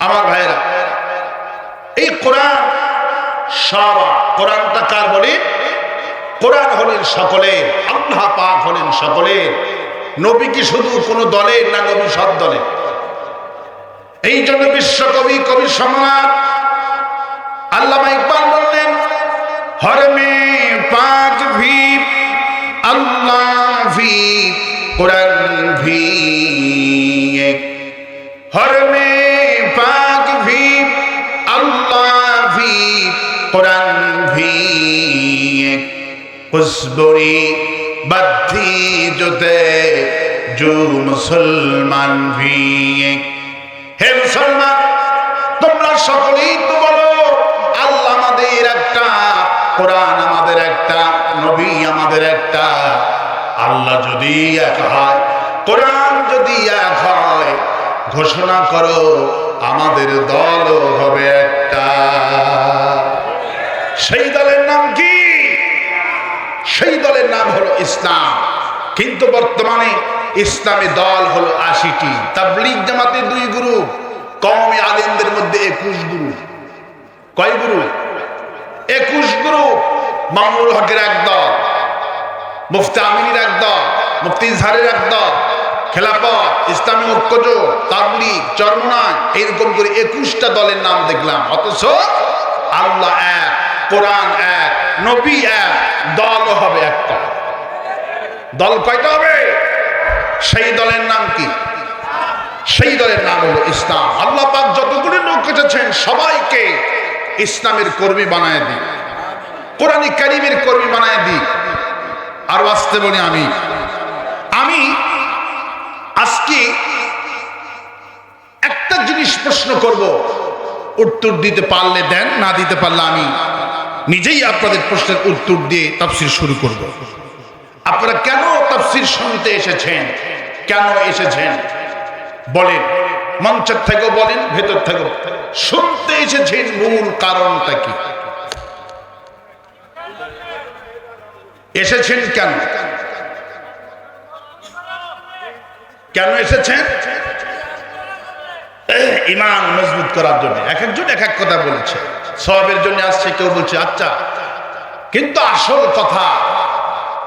আমার ভাইরা, এই কোরআন সারা, কোরআনটা কার বলি? কোরআন হলেন সকলের, আল্লাহ পাক হলেন সকলের। নবী কি শুধু কোন দলের? না, নবী সব দলের। এই জন্য বিশ্বকবি, কবি সম্রাট আল্লামা ইকবাল বললেন, হর মে পাক ভি আল্লাহ ভি কোরআন ভি এক, হর মে পাক ভি আল্লাহ ভি কোরআন ভি এক, খুশবুরি বদ্ধি জুতে জু মুসলমান ভি এক। হে মুসলমান, তোমরা সকলেই তো বলো আল্লাহ আমাদের একটা, কোরআন আমাদের একটা, নবী আমাদের একটা। আল্লাহ যদি এক হয়, কোরআন যদি এক হয়, ঘোষণা করো আমাদের দল হবে একটা। সেই দলের নাম কি? সেই দলের নাম হলো ইসলাম। কিন্তু বর্তমানে ইসলামী দল হলো ৮০টি, তাবলীগ জামাতে ২ গ্রুপ, কওমি আলেমদের মধ্যে ২১ গ্রুপ। কয় গ্রুপ? ২১ গ্রুপ। মামুনুল হকের এক দল, মুফতি আমিনের এক দল, মুফতি ইজহারের এক দল, খেলাফত, ইসলামী ঐক্যজোট, তাবলীগ, চরমনায়, এরকম করে ২১টা দলের নাম দেখলাম। অথচ আল্লাহ এক, কোরআন এক, নবী এক, দল হবে একটা। দল কয়টা হবে? সেই দলের নাম কি? সেই দলের নাম হলো ইসলাম। আল্লাহ পাক যতগুলো লোক এসেছেন সবাইকে ইসলামের কর্মী বানায় দিই, কোরআন কারীমের কর্মী বানায় দিই। আর আসতে বলি আমি আজকে একটা জিনিস প্রশ্ন করব, উত্তর দিতে পারলে দেন, না দিতে পারলে আমি নিজেই আপনাদের প্রশ্নের উত্তর দিয়ে তাফসীর শুরু করব। আপনারা কেন তাফসীর শুনতে এসেছেন? কেন এসেছেন বলেন, মঞ্চের থেকেও বলেন, ভেতর থেকেও। শুনতে এসেছেন, মূল কারণটা কি? এসেছেন কেন? কেন এসেছেন? ঈমান মজবুত করার জন্য। এক একজন এক এক কথা বলেছে। সওয়াবের জন্য আসছে, কেউ বলছে আচ্ছা, কিন্তু আসল কথা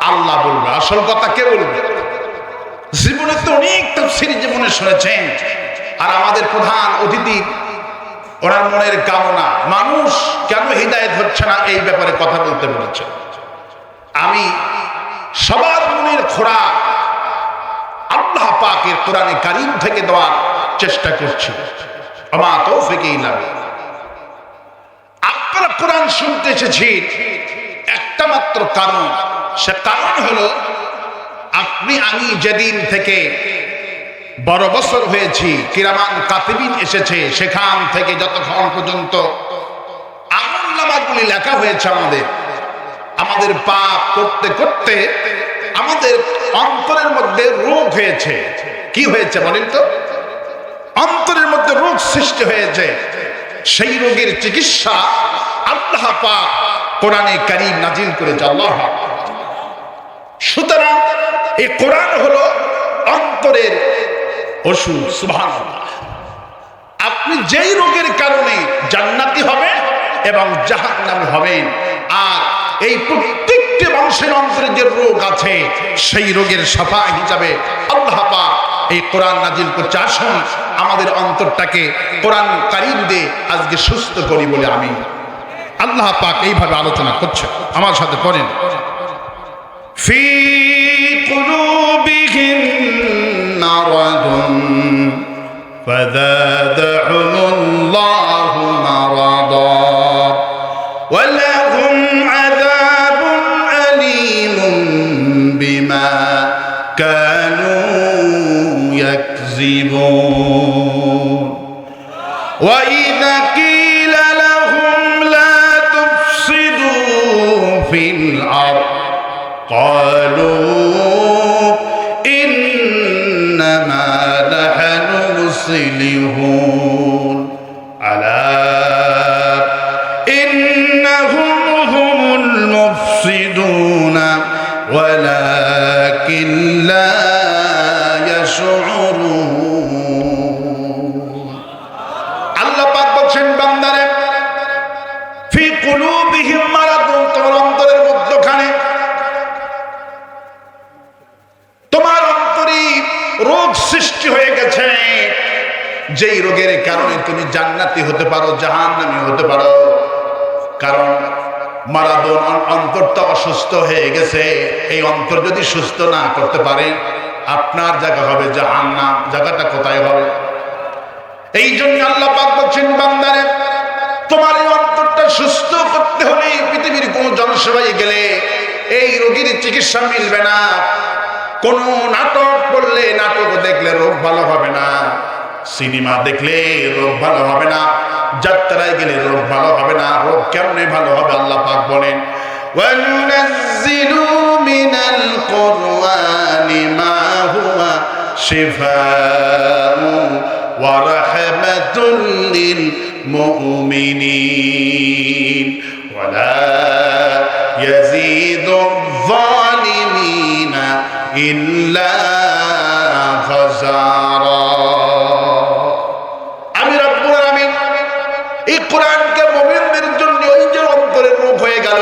আল্লাহ বলবে। আসল কথা কে বলবে? জীবনে তো অনেক তাফসীর জীবনে শুনেছেন। আর আমাদের প্রধান অতিথি, ওনার মনের কামনা, মানুষ কেন হিদায়াত হচ্ছে না এই ব্যাপারে কথা বলতে বলেছে। আমি সবার মনের খোরাক আল্লাহ পাকের কোরআনে কারীম থেকে দেওয়ার চেষ্টা করছি। আমা তৌফিক ইল্লা বিল্লাহ। আপনারা কোরআন শুনতে এসেছেন একটা মাত্র কারণ, সে কারণ হলো আপনি আমি যেদিন থেকে বড় বছর হয়েছি, কিরামান কাতিবিন এসেছে, সেখান থেকে যতক্ষণ পর্যন্ত আমলনামাগুলি লেখা হয়েছে, আমাদের পাপ করতে করতে আমাদের অন্তরের মধ্যে রোগ হয়েছে। কি হয়েছে বলেন তো? অন্তরের মধ্যে রোগ সৃষ্টি হয়েছে। সেই রোগের চিকিৎসা আল্লাহ পাক কোরআনে কারীম নাজিল করেছে। আল্লাহ, সুতরাং এই কোরআন হলো অন্তরের ওষুধ। সুবহানাল্লাহ। আপনি যেই রোগের কারণে জান্নাতি হবে এবং জাহান্নামী হবেন, আর এই প্রত্যেকটি মানুষের অন্তরে যে রোগ আছে, সেই রোগের শাফা হিসাবে আল্লাহ পাক এই কোরআন নাজিল করছে। আসুন আমাদের অন্তরটাকে কোরআন কারীম দিয়ে আজকে সুস্থ করি বলে আমি আল্লাহ পাক এইভাবে আলোচনা করছে। আমার সাথে পড়েন, ফি কুলুবিহিম মারাদুন ফাযাদাহুমুল্লাহু মারাদা ওয়া লাহুম আযাবুন আলীমুন বিমা কানু ইয়াকযিবুন ওয়া ইযা কিলা লাহুম লা তুফসিদু ফিল আরদ قالوا إنما نحن مصلحون ألا إنهم هم المفسدون ولكن لا يشعرون বলছেন বান্দারে ফি কুলুবিহিম মারাদুন, তোমার অন্তরের মধ্যখানে, তোমার অন্তরে রোগ সৃষ্টি হয়ে গেছে, যেই রোগের কারণে তুমি জান্নাতি হতে পারো, জাহান্নামী হতে পারো। কারণ মারাদুন, অন্তরটা অসুস্থ হয়ে গেছে। এই অন্তর যদি সুস্থ না করতে পারে, আপনার জায়গা হবে জাহান্নাম। জায়গাটা কোথায় হবে? এই জন্য আল্লাহ পাক বলছেন বান্দারে তোমার এই অন্তরটা সুস্থ করতে হলে পৃথিবীর কোন জনসভায় গেলে এই রোগীর চিকিৎসা মিলবে না। কোন নাটক পড়লে, নাটক দেখলে রোগ ভালো হবে না, সিনেমা দেখলে রোগ ভালো হবে না, যাত্রায় গেলে রোগ ভালো হবে না। রোগ কেমনে ভালো হবে? আল্লাহ পাক বলেন ওয়ানুনাজ্জিলু মিনাল কুরআনি মা হুয়া শিফাউ ওয়া রাহমাতুল লিল মুমিনিন ওয়া লা ইয়াজিদুয যালিমিনা ইল্লা খাসারা। আমি রব্বুল আলামিন এই কোরআনকে মুমিনদের জন্য, ওই যে অন্তরের রোগ হয়ে গেল,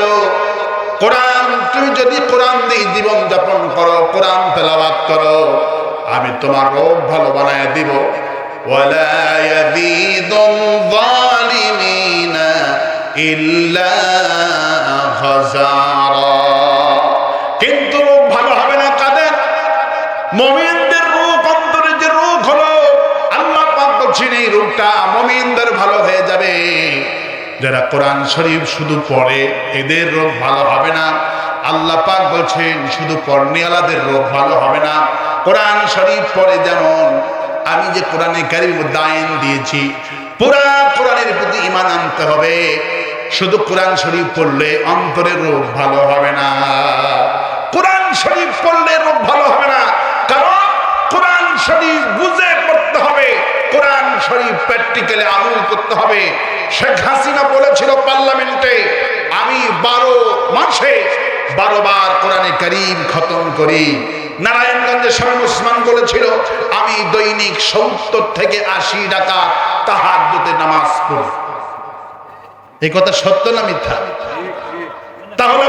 কোরআন তুমি যদি কোরআন দিয়ে জীবন যাপন করো, কোরআন তেলাওয়াত করো, আমি তোমার রোগ ভালো বানায় দিব। ওয়ালা ইয়াযীদুয যালিমিনা ইল্লা খাসারা। কিন্তু রোগ ভালো হবে না কাদের? মুমিনদের রোগ, অন্তরে যে রোগ হলো, আল্লাহ পাক বলছেন এই রোগটা মুমিনদের ভালো হয়ে যাবে। যারা কোরআন শরীফ শুধু পড়ে এদের রোগ ভালো হবে না। আল্লাহ পাক বলছেন শুধু পড়নেওয়ালাদের রোগ ভালো হবে না। কোরআন শরীফ পড়ে, যেমন আমি যে কোরআনে কারীমের মধ্যে আইন দিয়েছি, পুরা কোরআনের প্রতি ঈমান আনতে হবে। শুধু কোরআন শরীফ পড়লে অন্তরের রোগ ভালো হবে না। কোরআন শরীফ পড়লে রোগ ভালো হবে না, কারণ কোরআন শরীফ বুঝে পড়তে হবে, কোরআন শরীফ প্র্যাকটিক্যালি আমল করতে হবে। শেখ হাসিনা বলেছিল পার্লামেন্টে, আমি 12 মাসে 12 বার কোরআনে কারীম খতম করি। নারায়ণগঞ্জে শামীম ওসমান বলেছিল, আমি দৈনিক 70 থেকে 80 রাকাত তাহাজ্জুদে নামাজ পড়ি। এই কথা সত্য না মিথ্যা? তাহলে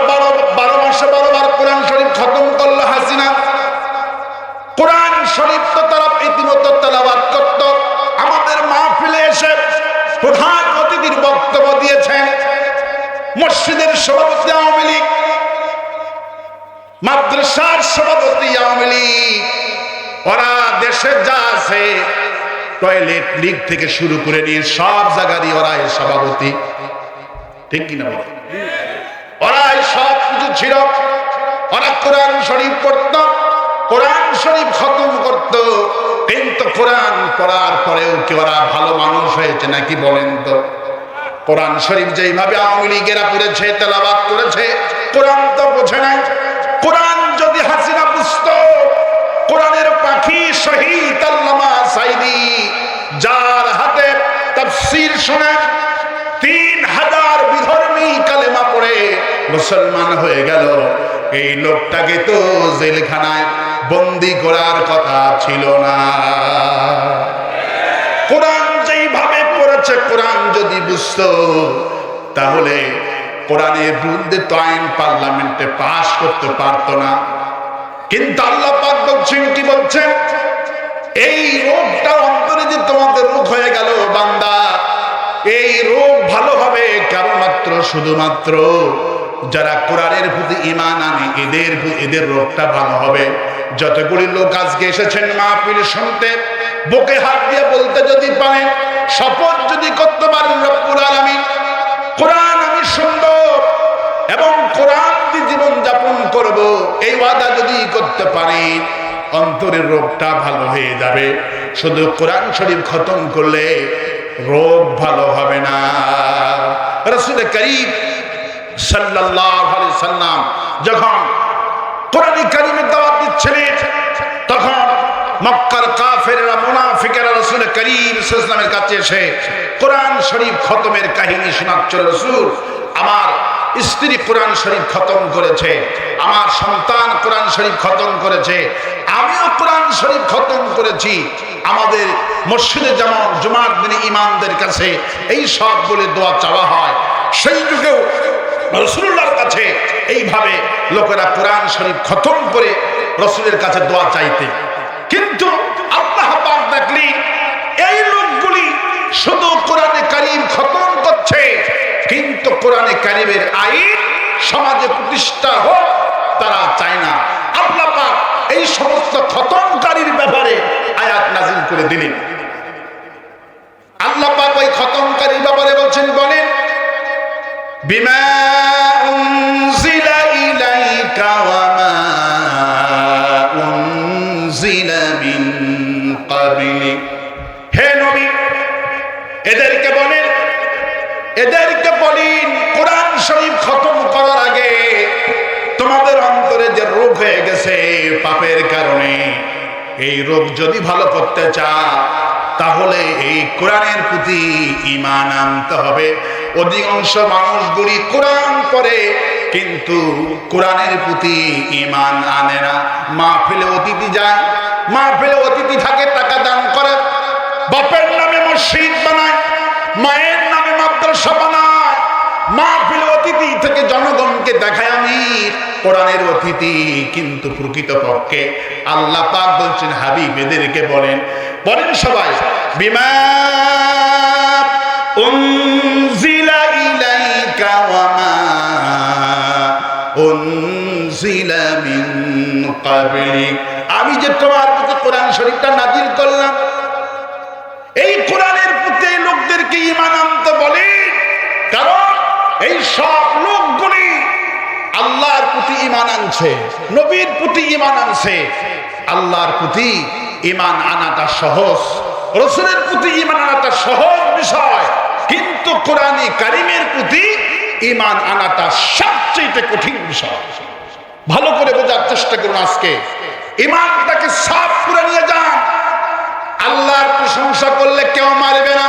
12 মাসে 12 বার কোরআন শরীফ খতম করলো হাসিনা। কোরআন শরীফ তো তারা ইতিমধ্যে তেলাওয়াত করত। আমাদের মাহফিলে এসে প্রধান অতিথির বক্তব্য দিয়েছেন মসজিদের সভাপতি আওয়ামী লীগ, মাদ্রাসার সভাপতি আওয়ামী লীগ, ওরা দেশে যা আছে টয়লেট লীগ থেকে শুরু করে নিয়ে সব জায়গারই ওরাই সভাপতি, ঠিক কিনা বলে? ওরাই সব কিছু ছিল। ওরা কোরআন শরীফ পড়ত, কোরআন শরীফ খতম করত, কিন্তু কোরআন পড়ার পরেও কি ওরা ভালো মানুষ হয়েছে নাকি বলেন তো? কোরআন শরীফ যেইভাবে আওয়ামী লীগেরা পড়েছে, তেলাওয়াত করেছে, কোরআন তো বোঝে নাই। কোরআন যদি হাসিনা বুঝত, কোরআনের পাখি শহীদ আল্লামা সাইদি, যার হাতে তাফসীর শুনে 3000 বিধর্মী কালেমা পড়ে মুসলমান হয়ে গেল, এই লোকটাকে তো জেলখানায় বন্দী করার কথা ছিল না। কোরআন যেইভাবে পড়েছে, কোরআন যদি বুঝতো, তাহলে কোরআনের বিরুদ্ধে তো আইন পার্লামেন্টে পাশ করতে পারতো না। কিন্তু আল্লাহ পাক বলছেন, কি বলছেন? এই রোগটা অন্তরে যে তোমাদের রোগ হয়ে গেল বান্দা, এই রোগ ভালো হবে কেবলমাত্র শুধুমাত্র যারা কোরআনের প্রতি ঈমান আনে, এদের রোগটা ভালো হবে। যতগুলি লোক আজকে এসেছেন মাহফিল শুনতে, বুকে হাত দিয়ে বলতে যদি পারেন, শপথ যদি করতে পারেন রব্বুল আলামিন কোরআন আমি শুনবো এবং কোরআন দিয়ে জীবন যাপন করব, এই ওয়াদা যদি করতে পারি, অন্তরের রোগটা ভালো হয়ে যাবে। শুধু কোরআন শরীফ খতম করলে রোগ ভালো হবে না। রাসূল করিম সাল্লাল্লাহু আলাইহি সাল্লাম যখন কোরআন কারীমের দাওয়াত দিচ্ছিলেন, তখন মক্কার কাফেররা, মুনাফিকেরা রাসূল করিম সাল্লাল্লাহু আলাইহি ওয়াসাল্লামের কাছে এসে কোরআন শরীফ খতমের কাহিনী শোনাচ্ছিল। রাসূল, আমার স্ত্রী কোরআন শরীফ খতম করেছে, আমার সন্তান কোরআন শরীফ খতম করেছে, আমিও কোরআন শরীফ খতম করেছি, আমাদের মসজিদে যেমন জুমার দিনে ইমামদের কাছে এই সব বলে দোয়া চাওয়া হয়, সেই যুগেও রাসূলুল্লাহর কাছে এইভাবে লোকেরা কোরআন শরীফ খতম করে রাসূলের কাছে দোয়া চাইতে। কিন্তু আল্লাহ পাক দেখলেন এই লোকগুলি শুধু কোরআনে কারীম খতম করছে, কিন্তু কোরআনে কারীমের আইন সমাজে প্রতিষ্ঠা হোক তারা চায় না। আল্লাহ পাক এই সমস্ত খতমকারীর ব্যাপারে আয়াত নাযিল করে দিলেন। আল্লাহ পাক ওই খতমকারীর ব্যাপারে বলছেন, বলেন বিমা উনজিলা ইলাইকা ওয়া মা উনজিলা মিন ক্বাবলিক। হে নবী, এদেরকে বলেন কোরআন শরীফ খতম করার আগে তোমাদের অন্তরে যে রোগ হয়ে গেছে পাপের কারণে, এই রোগ যদি ভালো করতে চাও তাহলে এই কোরআনের প্রতি ঈমান আনতে হবে। অধিকাংশ মানুষগুলি কোরআন পড়ে কিন্তু কোরআনের প্রতি ঈমান আনে না। মাহফিলে অতিথি যায়, মাহফিলে অতিথি থাকে, টাকা দান করে, বাপের নামে মসজিদ বানায়, মায়ের নামে মাদ্রাসা বানায়, মাহফিলে অতিথি থেকে জনগণকে দেখায় আমি কোরআনের অতিথি, কিন্তু প্রকৃতপক্ষে আল্লাহ পাক বলছেন হাবিব এদেরকে বলেন সবাই বিমা উনজিলা ইলাইকা ওয়া মা উনজিলা মিন ক্বাবলিক। আমি যে তোমার প্রতি কোরআন শরীফটা নাজিল করলাম, এই কোরআনের প্রতি এই লোকদেরকে ঈমান আনতে বলি, কারণ এই সব লোকগুলি আল্লাহর প্রতি ঈমান আনছে, নবীর প্রতি ঈমান আনছে। আল্লাহর প্রতি ঈমান আনাটা সহজ, রাসূলের প্রতি ঈমান আনাটা সহজ বিষয়, কিন্তু কোরআনে কারীমের প্রতি ঈমান আনাটা সবচেয়ে কঠিন বিষয়। ভালো করে বোঝার চেষ্টা করুন। আজকে ঈমানটাকে সাফ করে নিয়ে যান। আল্লাহর প্রশংসা করলে কেউ মারবে না,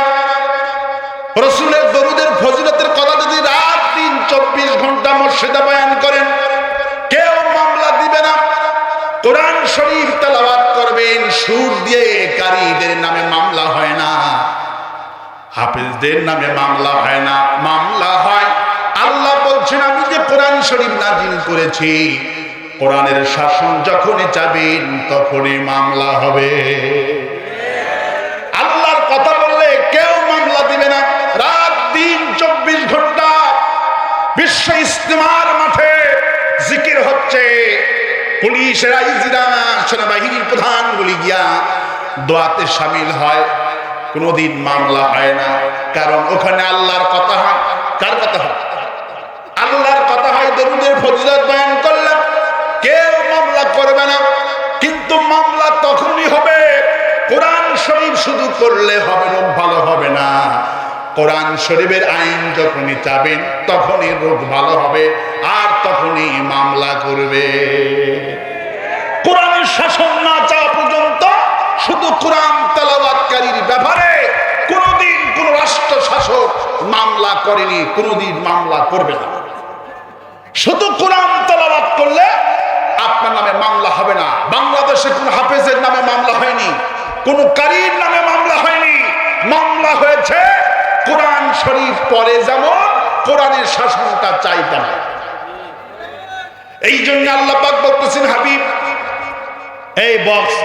রাসূলের দরুদের ফজিলতের কথা যদি রাত দিন 24 ঘন্টা মসজিদে বয়ান করেন কেউ মামলা দিবে না। কোরআন শরীফ তেলাওয়াত করবেন, সুর দিয়ে কারীদের নামে মামলা হয় না, হাফেজদের নামে মামলা হয় না, মামলা হয় আল্লাহ বলছেন আমি যে কোরআন শরীফ নাজিল করেছি, কোরআনের শাসন যখনই চাবেন তখনই মামলা হবে। আল্লাহর কথা বললে কেউ মামলা দিবে না। রাত দিন 24 ঘন্টা বিশ্ব ইস্তেমার মাঠে জিকির হচ্ছে, পুলিশের আইজিরা, সেনাবাহিনীর প্রধানগুলি গিয়া দোয়াতে শামিল হয়, কোনোদিন মামলা হয় না। কারণ ওখানে আল্লাহর কথা হয়। কার কথা হয়? আল্লাহর কথা হয়। দরুদের ফজিলত বয়ান করলাম, কেউ মামলা করবে না। কিন্তু মামলা তখনই হবে কোরআন শরীফ শুধু করলে হবে না, ভালো হবে না। কোরআন শরীফের আইন যখনই চাবেন তখনই রোগ ভালো হবে, আর তখনই মামলা করবে। কোরআনের শাসন না চাওয়া পর্যন্ত শুধু কোরআন তেলাওয়াতকারীর ব্যাপারে কোনোদিন কোন রাষ্ট্র শাসক মামলা করেনি, কোনোদিন মামলা করবে না। শুধু কোরআন তেলাওয়াত করলে আপনার নামে মামলা হবে না। বাংলাদেশে কোন হাফেজের নামে মামলা হয়নি, কোন কারীর নামে মামলা হয়নি। মামলা হয়েছে কোরআন শরীফ পড়ে যেমন কোরআনের শাসনটা চাইতে না। এই জন্য আল্লাহ পাক বলতেছেন হাবিব এই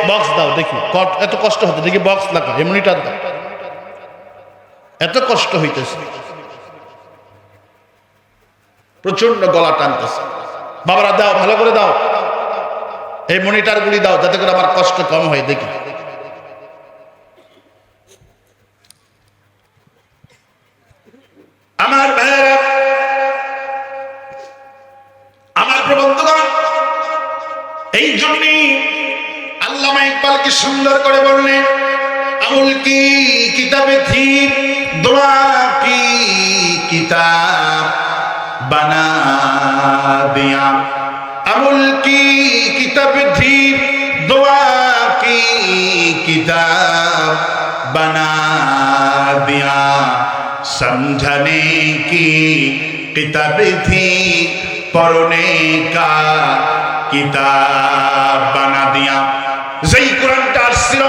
বক্স দাও, দেখি এত কষ্ট হচ্ছে, দেখি বক্স লাগা, এমনিটার দাও, এত কষ্ট হইতেছে, প্রচন্ড গলা টানতেছে। বাবারা দাও, ভালো করে দাও, এই মনিটর গুলি দাও, যাতে করে আমার কষ্ট কম হয়। দেখি আমার ভাইয়েরা, আমার প্রবন্ধগণ, এই জন্যই আল্লামা ইকবাল কি সুন্দর করে বললেন, আমল কি কিতাবে থি দোয়া কি কিতাব बना दिया, अमुल की किताब थी दुआ की किताब बना दिया, समझने की किताब थी पढ़ने का किताब बना दिया। যেই কোরআনটা আসছিল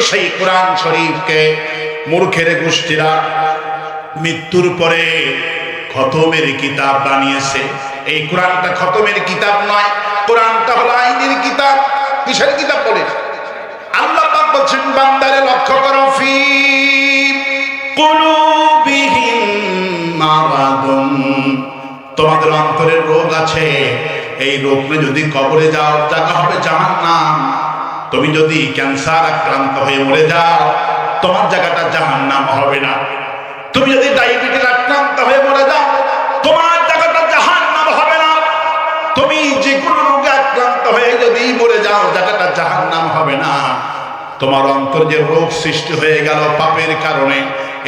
সেই কোরআন শরীফকে মূর্খের গোষ্ঠীরা মৃত্যুর পরে খতমের কিতাব বানিয়েছে। এই কোরআনটা খতমের কিতাব নয়, কোরআনটা হলো আইনের কিতাব। কিসের কিতাব বলে? আল্লাহ পাক বলছেন বান্দারে লক্ষ্য করো, ফি কুলুবিহিম মারাদুন, তোমাদের অন্তরের রোগ আছে, এই রোগ নিয়ে যদি কবরে যাও জায়গা হবে জাহান্নাম। তুমি যদি ক্যান্সার আক্রান্ত হয়ে মরে যাও তোমার জায়গাটা জাহান্নাম হবে না। তুমি যদি ডায়াবেটিস আক্রান্ত হয়ে মরে যাও তোমার জায়গাটা জাহান্নাম হবে না। তুমি যে কোনো রোগে আক্রান্ত হয়ে যদি মরে যাও জায়গাটা জাহান্নাম হবে না। তোমার অন্তর যে রোগ সৃষ্টি হয়ে গেল পাপের কারণে,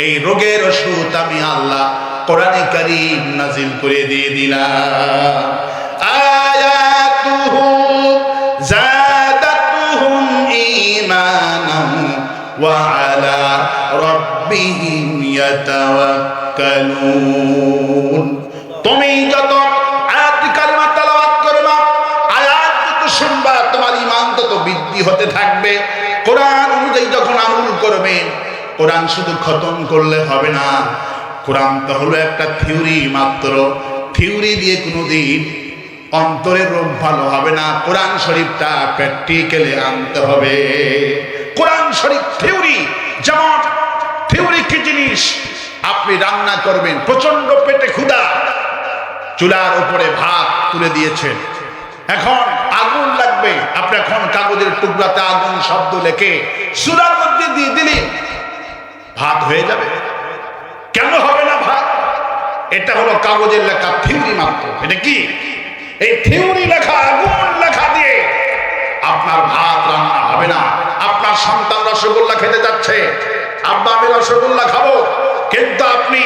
এই রোগের ওষুধ আমি আল্লাহ কোরআনে কারীম নাজিল করে দিয়ে দিলাম। আয়াতুহু যাদাতুহুম ঈমানান ওয়া আলা রাব্বিহিম ইয়াতাওয়াক্কালুন। তুমি যত আয়াত কারিমা তেলাওয়াত করবা, আয়াত যত শুনবা, তোমার ঈমান তত বৃদ্ধি হতে থাকবে। কোরআন অনুযায়ী যখন আমল করবেন, কোরআন শুধু খতম করলে হবে না। কোরআন তো হলো একটা থিওরি মাত্র। থিওরি দিয়ে কোনোদিন অন্তরের রোগ ভালো হবে না। কোরআন শরীফটা প্র্যাকটিক্যালি আনতে হবে। কোরআন শরীফ থিওরি, যেমন থিওরি কি জিনিস? আপনি রান্না করবেন, প্রচন্ড পেটে ক্ষুধা, চুলার উপরে ভাত তুলে দিয়েছেন, এখন আগুন লাগবে, আপনি এখন কাগজের টুকরাতে আগুন শব্দ লেখে চুলার মধ্যে দিয়ে দিলেন, ভাত হয়ে যাবে? কেন হবে না ভাত? এটা হলো কাগজের লেখা থিওরি মাত্র। এটা কি? এই থিওরি লেখা, আগুন লেখা দিয়ে আপনার ভাত রান্না হবে না। আপনার সন্তান রসগোল্লা খেতে যাচ্ছে, আব্বা আমি রসগোল্লা খাবো, কিন্তু আপনি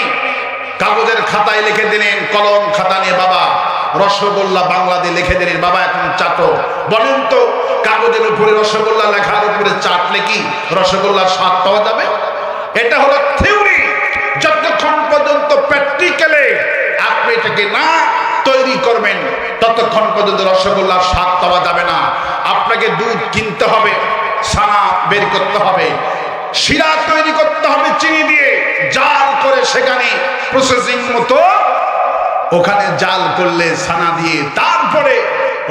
কাগজের খাতায় লিখে দিলেন, কলম খাতা নিয়ে বাবা রসগোল্লা বাংলা দিয়ে লিখে দিলেন, বাবা এখন চাটো। বলেন তো কাগজের উপরে রসগোল্লা লেখার উপরে চাটলে কি রসগোল্লার স্বাদ পাওয়া যাবে? এটা হলো থিওরি। যতক্ষণ পর্যন্ত প্র্যাকটিক্যালে আপনি এটাকে না তৈরি করবেন ততক্ষণ পর্যন্ত রসগোল্লার স্বাদ পাওয়া যাবে না। আপনাকে দুধ কিনতে হবে, ছানা বের করতে হবে, শিরা তৈরি করতে হবে চিনি দিয়ে, জাল করে সেখানে প্রসেসিং মতো ওখানে জাল করলে ছানা দিয়ে, তারপরে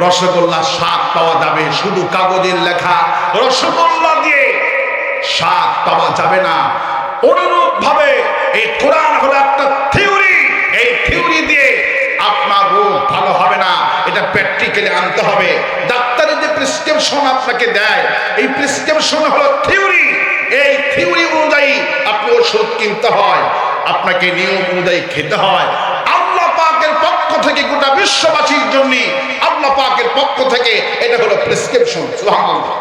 রসগোল্লার স্বাদ পাওয়া যাবে। শুধু কাগজের লেখা রসগোল্লা দিয়ে স্বাদ পাওয়া যাবে না। অনুরূপ ভাবে এই কোরআন হলো একটা থিওরি। এই থিওরি দিয়ে আপনার রোগ ভালো হবে না, এটা প্র্যাকটিক্যালি আনতে হবে। ডাক্তারের যে প্রেসক্রিপশন আপনাকে দেয়, এই প্রেসক্রিপশন হলো থিওরি। এই থিওরি অনুযায়ী আপনি ওষুধ কিনতে হয়, আপনাকে নিয়ম অনুযায়ী খেতে হয়। আল্লাহ পাকের পক্ষ থেকে গোটা বিশ্ববাসীর জন্য আল্লাহ পাকের পক্ষ থেকে এটা হলো প্রেসক্রিপশন। সুবহানাল্লাহ।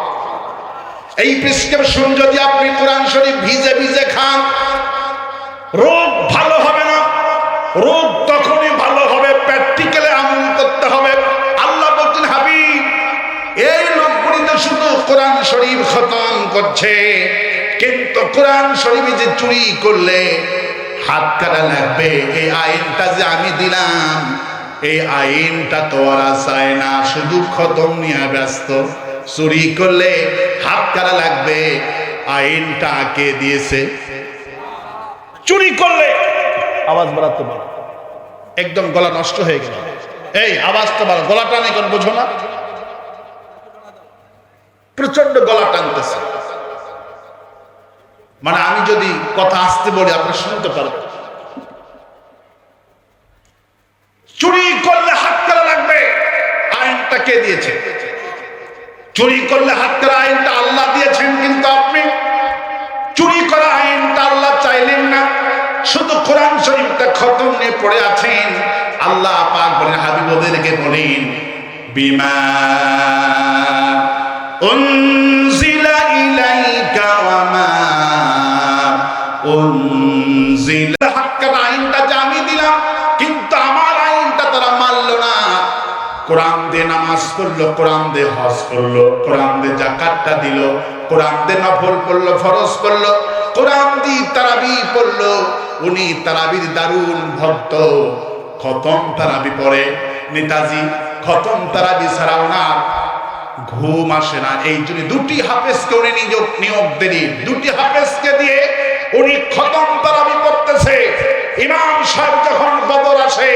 এই প্রেসক্রিপশন যদি আপনি কোরআন শরীফ ভিজে ভিজে খান, রোগ ভালো হবে না। রোগ তখনই ভালো হবে প্র্যাকটিক্যালি আমল করতে হবে। আল্লাহ বলছেন, হাবিব এই লোকগুলি তো শুধু কোরআন শরীফ খতম করছে, কিন্তু কোরআন শরীফে যে চুরি করলে হাত কাটা লাগবে, এই আইনটা যে আমি দিলাম, এই আইনটা তো ওরা চায় না, শুধু খতম নিয়ে ব্যস্ত। চুরি করলে হাত কাটা লাগবে, আইনটা কে দিয়েছে? চুরি করলে আওয়াজ বাড়াতে পারো, একদম গলা নষ্ট হয়ে গেল। এই আওয়াজটা বাড়ো, গলাটা নেই কোন বোঝো না? প্রচন্ড গলা টানতেছে, মানে আমি যদি কথা আসতে বলি আপনারা শুনতে পারবেন। চুরি করলে হাত কাটা লাগবে, আইনটা কে দিয়েছে? চুরি করলে হাত কাটা আইনটা আল্লাহ দিয়েছেন, কিন্তু আপনি চুরি করা আইনটা আল্লাহ চাইলেন না, শুধু কোরআন শরীফটা খতম নিয়ে পড়ে আছেন। আল্লাহ পাক বলেন, হাবিবদেরকে বলেন, বিমা উনজিলা ইলাইকা ওয়া মা উনজিলা। হাক্কানা আইনটা যে আমি দিলাম, কিন্তু আমার আইনটা তারা মানলো না। কোরআন দিয়ে নামাজ পড়লো, কোরআন দিয়ে হজ করলো, কোরআন দিয়ে যাকাতটা দিল, কোরআন দিয়ে নফল পড়লো, ফরজ পড়লো, কোরআন দিয়ে তারাবি পড়লো। উনি তারাবির দারুণ ভক্ত, খতম তারাবি পড়ে। নেতাজি খতম তারাবি ছাড়াও না ঘুম আসে না। এই জন্য দুটি হাফেজকে উনি নিয়োগ দিলেন। দুটি হাফেজকে দিয়ে উনি খতম তারাবি পড়তেছে। ইমাম সাহেব যখন বদর আসে,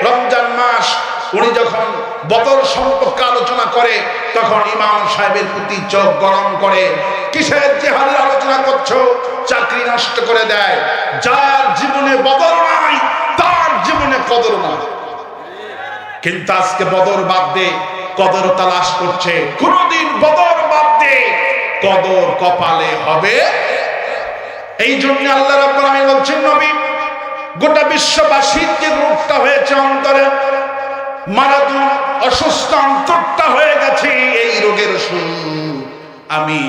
রমজান মাস, উনি যখন বদর সম্পর্কে আলোচনা করে, তখন ইমাম সাহেবের প্রতি চোখ গরম করে, কিসের জিহাদের আলোচনা করছো, চাকরি নষ্ট করে দেয়। যার জীবনে বদর নাই তার জীবনে কদর নাই। কিন্তু আজকে বদর বাদ দিয়ে কদর তালাশ করছে। কোনদিন বদর বাদ দিয়ে কদর কপালে হবে। এই জন্য আল্লাহ রাব্বুল আলামিন বলছেন, নবী, গোটা বিশ্ববাসীর যে রোগটা হয়েছে অন্তরে, মারাত্মক অসুস্থ অন্তরটা হয়ে গেছে, এই রোগের ওষুধ আমি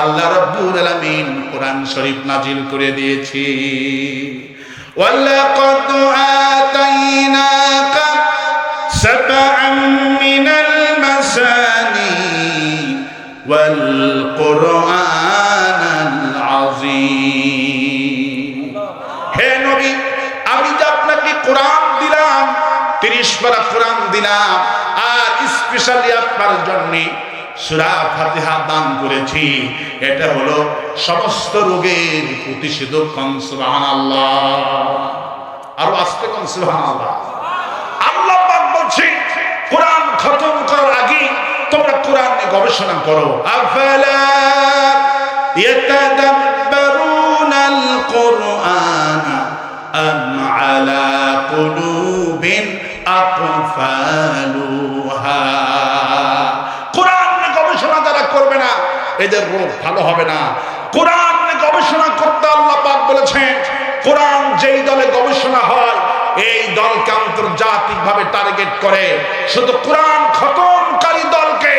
আল্লাহ রাব্বুল আলামিন কোরআন শরীফ নাজিল করে দিয়েছি। ওয়ালাকাদ আতাইনাকা সাবআন মিনাল মাসানি ওয়াল কুরআনাল আযীম। হে নবী, আমি যে আপনাকে কোরআন দিলাম, 30 পারা কোরআন দিলাম, আর স্পেশালি আপনার জন্য সূরা ফাতিহা দান করেছি। এটা হলো সমস্ত রোগের প্রতিষেধক। সুবহানাল্লাহ। আর আস্তে কোন সুবহানাল্লাহ। আল্লাহ পাক বলছে, কোরআন খতম করার আগে তোমরা কোরআন নিয়ে গবেষণা করো। আফালা ইয়াতাদাব্বারুনাল কুরআন আম আলা কুলুবিন আকফালুহা। কোরআন নিয়ে গবেষণা যারা করবে না, এদের রোগ ভালো হবে না। কোরআন নিয়ে গবেষণা করতে আল্লাহ পাক বলেছেন, কোরআন যেই দলে গবেষণা হয়, এই দলকে আন্তর্জাতিকভাবে টার্গেট করে। শুধু কোরআন খতমকারী দলকে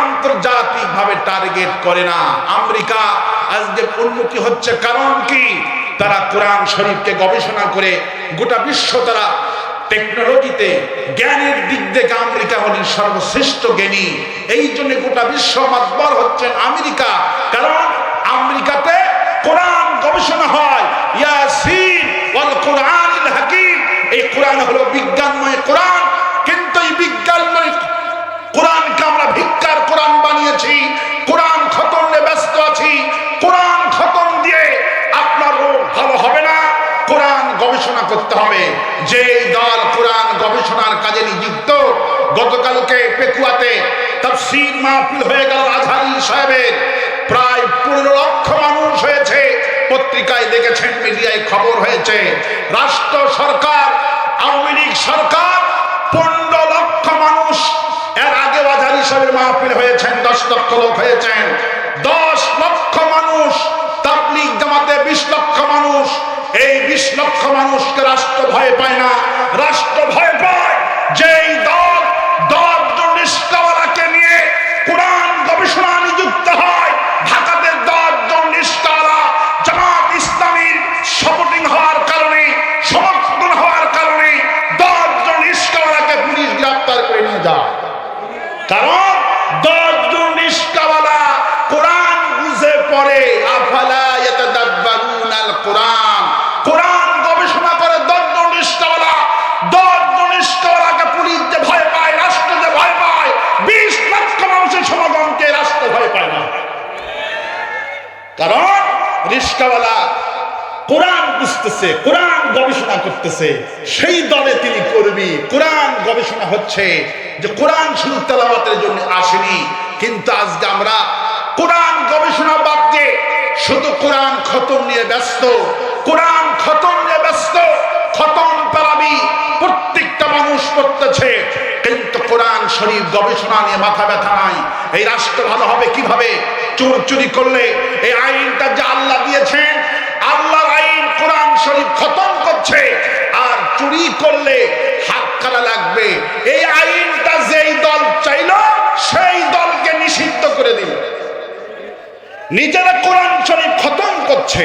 আন্তর্জাতিকভাবে টার্গেট করে না। আমেরিকা আজকে উন্নতি হচ্ছে, কারণ কি? তারা কোরআন শরীফকে গবেষণা করে গোটা বিশ্ব, তারা টেকনোলজিতে, জ্ঞানের দিক থেকে আমেরিকা হলেন সর্বশ্রেষ্ঠ জ্ঞানী। এই জন্য গোটা বিশ্ব মাতবার হচ্ছেন আমেরিকা, কারণ আমেরিকাতে কোরআন গবেষণা হয়। ইয়াসিন ওয়াল কুরআনিল হাকিম। এই কোরআন হলো বিজ্ঞানময় কোরআন, কিন্তু এই বিজ্ঞানময় কোরআনকে আমরা ভিক্ষার কোরআন বানিয়েছি। কোরআন খতম নিয়ে ব্যস্ত আছি। কোরআন খতম দিয়ে আপনার রোগ ভালো হবে না। কোরআন গবেষণা করতে হবে। যে দল কোরআন গবেষণার কাজে নিযুক্ত, গতকালকে পেকুয়াতে তাফসীর মাহফিল হয়ে গেল আজহারী সাহেবের, প্রায় 15 লক্ষ মানুষ হয়েছে। পত্রিকায় দেখেছেন, মিডিয়ায় খবর হয়েছে। রাষ্ট্র সরকার, আওয়ামী লীগ সরকার 15 লক্ষ মানুষ। এর আগে আজহারী সাহেবের মাহফিল হয়েছেন, 10 লক্ষ লোক হয়েছেন। 10 লক্ষ মানুষ। তাবলীগ জামাতে 20 লক্ষ মানুষ। এই 20 লক্ষ মানুষকে রাষ্ট্র ভয় পায় না। রাষ্ট্র ভয় পায় যেই দল 10 জন রিস্কাওয়ালাকে নিয়ে কোরআন গবেষণা নিযুক্ত হয়। ঢাকাতে 10 জন রিস্কাওয়ালা জামাত ইসলামীর সাপোর্টিং হওয়ার কারণে, সমর্থন হওয়ার কারণে 10 জন রিস্কাওয়ালাকে পুলিশ গ্রেফতার করে নিয়ে যায়। কারণ 10 জন রিস্কাওয়ালা কোরআন বুঝে পড়ে। আফালা ইয়াতাদাব্বারুনাল কুরআন। কোরআন গবেষণা করে 10 জন রিস্কাওয়ালা। 10 জন রিস্কাওয়ালাকে পুলিশ যে ভয় পায়, রাষ্ট্র যে ভয় পায়, 20 লক্ষ মানুষের সমাগমকে রাষ্ট্র ভয় পায় না। কারণ রিস্কাওয়ালা কোরআন বুঝতেছে, কোরআন গবেষণা করতেছে, সেই দলে তিনি কর্মী। কোরআন গবেষণা হচ্ছে, যে কোরআন শুধু তেলাওয়াতের জন্য আসেনি। কিন্তু আজকে আমরা কোরআন গবেষণা বাদ দিয়ে শুধু কোরআন খতম নিয়ে ব্যস্ত। কোরআন খতম নিয়ে ব্যস্ত। খতম তারাবি প্রত্যেকটা মানুষ করতেছে, কিন্তু কোরআন শরীফ গবেষণা নিয়ে মাথা ব্যথা নাই। এই রাষ্ট্র ভালো হবে কিভাবে? চোর চুরি করলে এই আইনটা যে আল্লাহ দিয়েছেন, আল্লাহর আইন কোরআন শরীফ খতম করছে, আর চুরি করলে হাত কাটা লাগবে। এই আইনটা যেই দল চাইল, সেই দলকে নিষিদ্ধ করে দিল। নিজেরা কোরআন শরীফ খতম করছে,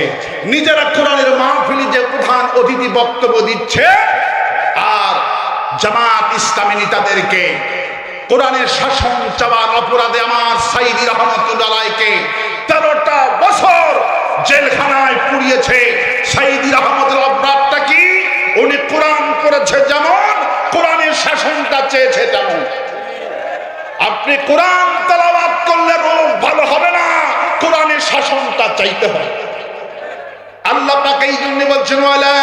নিজেরা কোরআনের মাহফিলে যে প্রধান অতিথি বক্তব্য দিচ্ছে, আর জামাত ইসলামী নেতাদেরকে কোরআনের শাসন চাওয়ার অপরাধে আমার সাইদি রহমতুল্লাহ আলাইহিকে 13টা বছর জেলখানায় পুড়িয়েছে। সাইদি রহমতের অপরাধটা কি? উনি কোরআন পড়েছে যেমন, কোরআনের শাসনটা চেয়েছে তেমন। আপনি আপনি কোরআন তেলাওয়াত করলে রোগ ভালো হবে না, কোরআনের শাসনটা চাইতে হয়। আল্লাহ পাক এই জন্য বলছেন ওয়ালা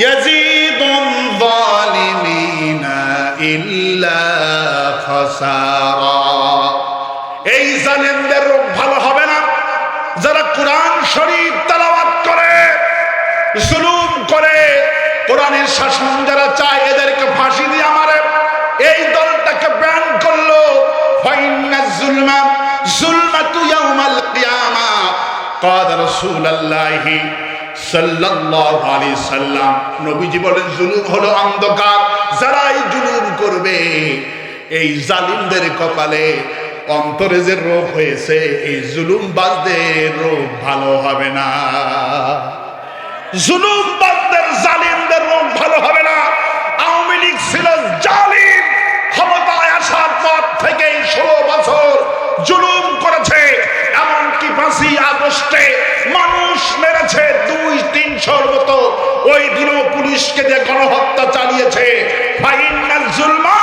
ইয়াজিদুল যালিমিনা ইল্লা খাসারা। এই জালেমদের রোগ ভালো হবে না যারা কোরআন শরীফ তেলাওয়াত করে, জুলুম করে, কোরআনের শাসন যারা চায় এদেরকে ফাঁসি দিয়ে মারে। এই দলটাকে ব্যান করলো। ফাইন্নাজ যুলমা যুলমাতু ইয়াউমাল কিয়ামা ক্বাদ রাসূলুল্লাহি সাল্লাল্লাহু আলাইহি সাল্লাম, নবীজি বলেন জুলুম হলো অন্ধকার। যারা এই জুলুম করবে, এই জালিমদের কপালে অন্তরে যে রোগ হয়েছে, এই জুলুমবাজদের রোগ ভালো হবে না। জুলুমবাজদের জালিমদের রোগ ভালো হবে না। আওয়ামী লীগ ছিল জালিম, ক্ষমতায় আসার পর থেকে 16 বছর জুলুম করেছে। এমনকি 5ই আগস্টে মানুষ মেরেছে 200-300 মতো। ওই দিনও পুলিশকে দিয়ে গণহত্যা চালিয়েছে। ফাইন্নাল যুলমা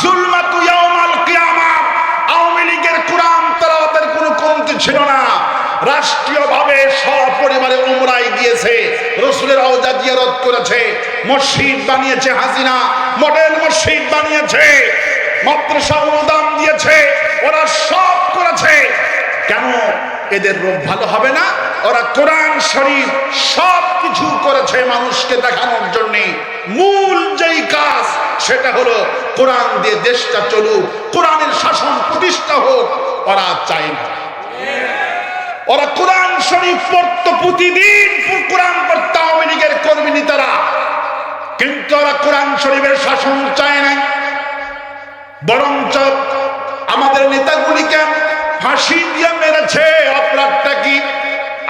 যুলমাতু ইয়াউমাল কিয়ামা। আওয়ামী লীগের কোরআন তেলাওয়াতের কোনো কমতি ছিল না। রাষ্ট্রীয়ভাবে সপরিবারে উমরায় গিয়েছে, রাসূলের রওজা জিয়ারত করেছে, মসজিদ বানিয়েছে, হাসিনা মডেল মসজিদ বানিয়েছে, মাদ্রাসা অনুদান দিয়েছে, ওরা সব করেছে। কেন এদের রোগ ভালো হবে না? ওরা কোরআন শরীফ সব কিছু করেছে মানুষকে দেখানোর জন্য। মূল যেই কাজ সেটা হলো কোরআন দিয়ে দেশটা চলুক, কোরআনের শাসন প্রতিষ্ঠা হোক, ওরা চায় না। ওরা কোরআন শরীফ পড়তো, প্রতিদিন কোরআন পড়তো আওয়ামী লীগের কর্মী নেতারা, কিন্তু ওরা কোরআন শরীফের শাসন চায় না। বরঞ্চ আমাদের নেতাগুলিকে ফাঁসি দিয়ে মেরেছে। অপরাধটা কি?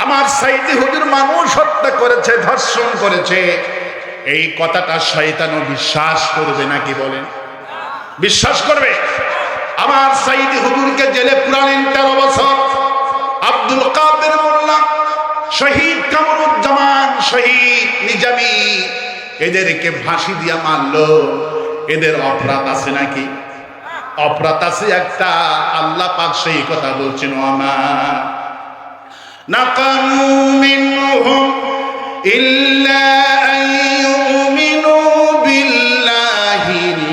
আমার সাইদি হুজুর মানুষ হত্যা করেছে, ধর্ষণ করেছে। এই কথাটা শয়তানও বিশ্বাস করবে নাকি বলেন? বিশ্বাস করবে? আমার সাইদি হুজুরকে জেলে পুরালেন 13 বছর। আব্দুল কাদের মোল্লা, শহীদ কামরুজ্জামান, শহীদ নিজামী, এদেরকে ফাঁসি দিয়া মারলো। এদের অপরাধ আছে নাকি? অপরাধ আছে একটা। আল্লাহ পাক সেই কথা বলছেন, ওয়ামা নাকামু মিনহুম ইল্লা আন ইউমিনু বিল্লাহিল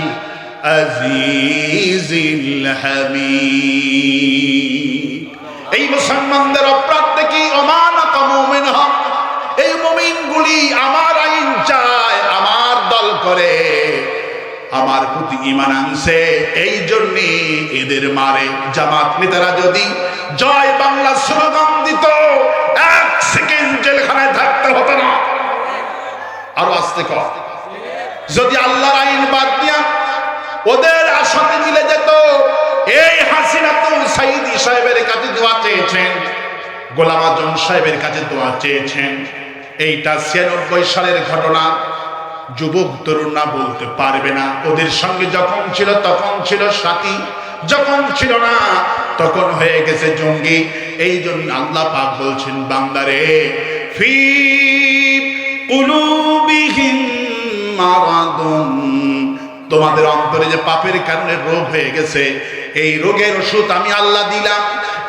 আজিজিল হামিদ। এই মুসলমানদের অপরাধ কি? ওমা নাকামু মিনহুম, এই মুমিনগুলি আমার আইন চায়, আমার দল করে, আমার প্রতি ঈমান আনছে, এই জন্য এদের মারে। জামাত নেতারা যদি জয় বাংলা স্লোগান দিত, 1 সেকেন্ড জেলখানায় থাকতে হতো না। আরো আস্তে কর। যদি আল্লাহর আইন বাদ দিয়া ওদের আশাতে মিলে যেত। এই হাসিনা তো সাইদি সাহেবের কাছে দোয়া চেয়েছেন, গোলাম আজম সাহেবের কাছে দোয়া চেয়েছেন। এইটা 96 সালের ঘটনা। যুবক তরুণরা বলতে পারবে না। ওদের সঙ্গে যখন ছিল তখন ছিল সাথী, যখন ছিল না তখন হয়ে গেছে জঙ্গি। এই জন্য আল্লাহ পাক বলছেন, বান্দারে ফি কুলুবিহিম মারাদুন, তোমাদের অন্তরে যে পাপের কারণে রোগ হয়ে গেছে, এই রোগের ওষুধ আমি আল্লাহ দিলাম।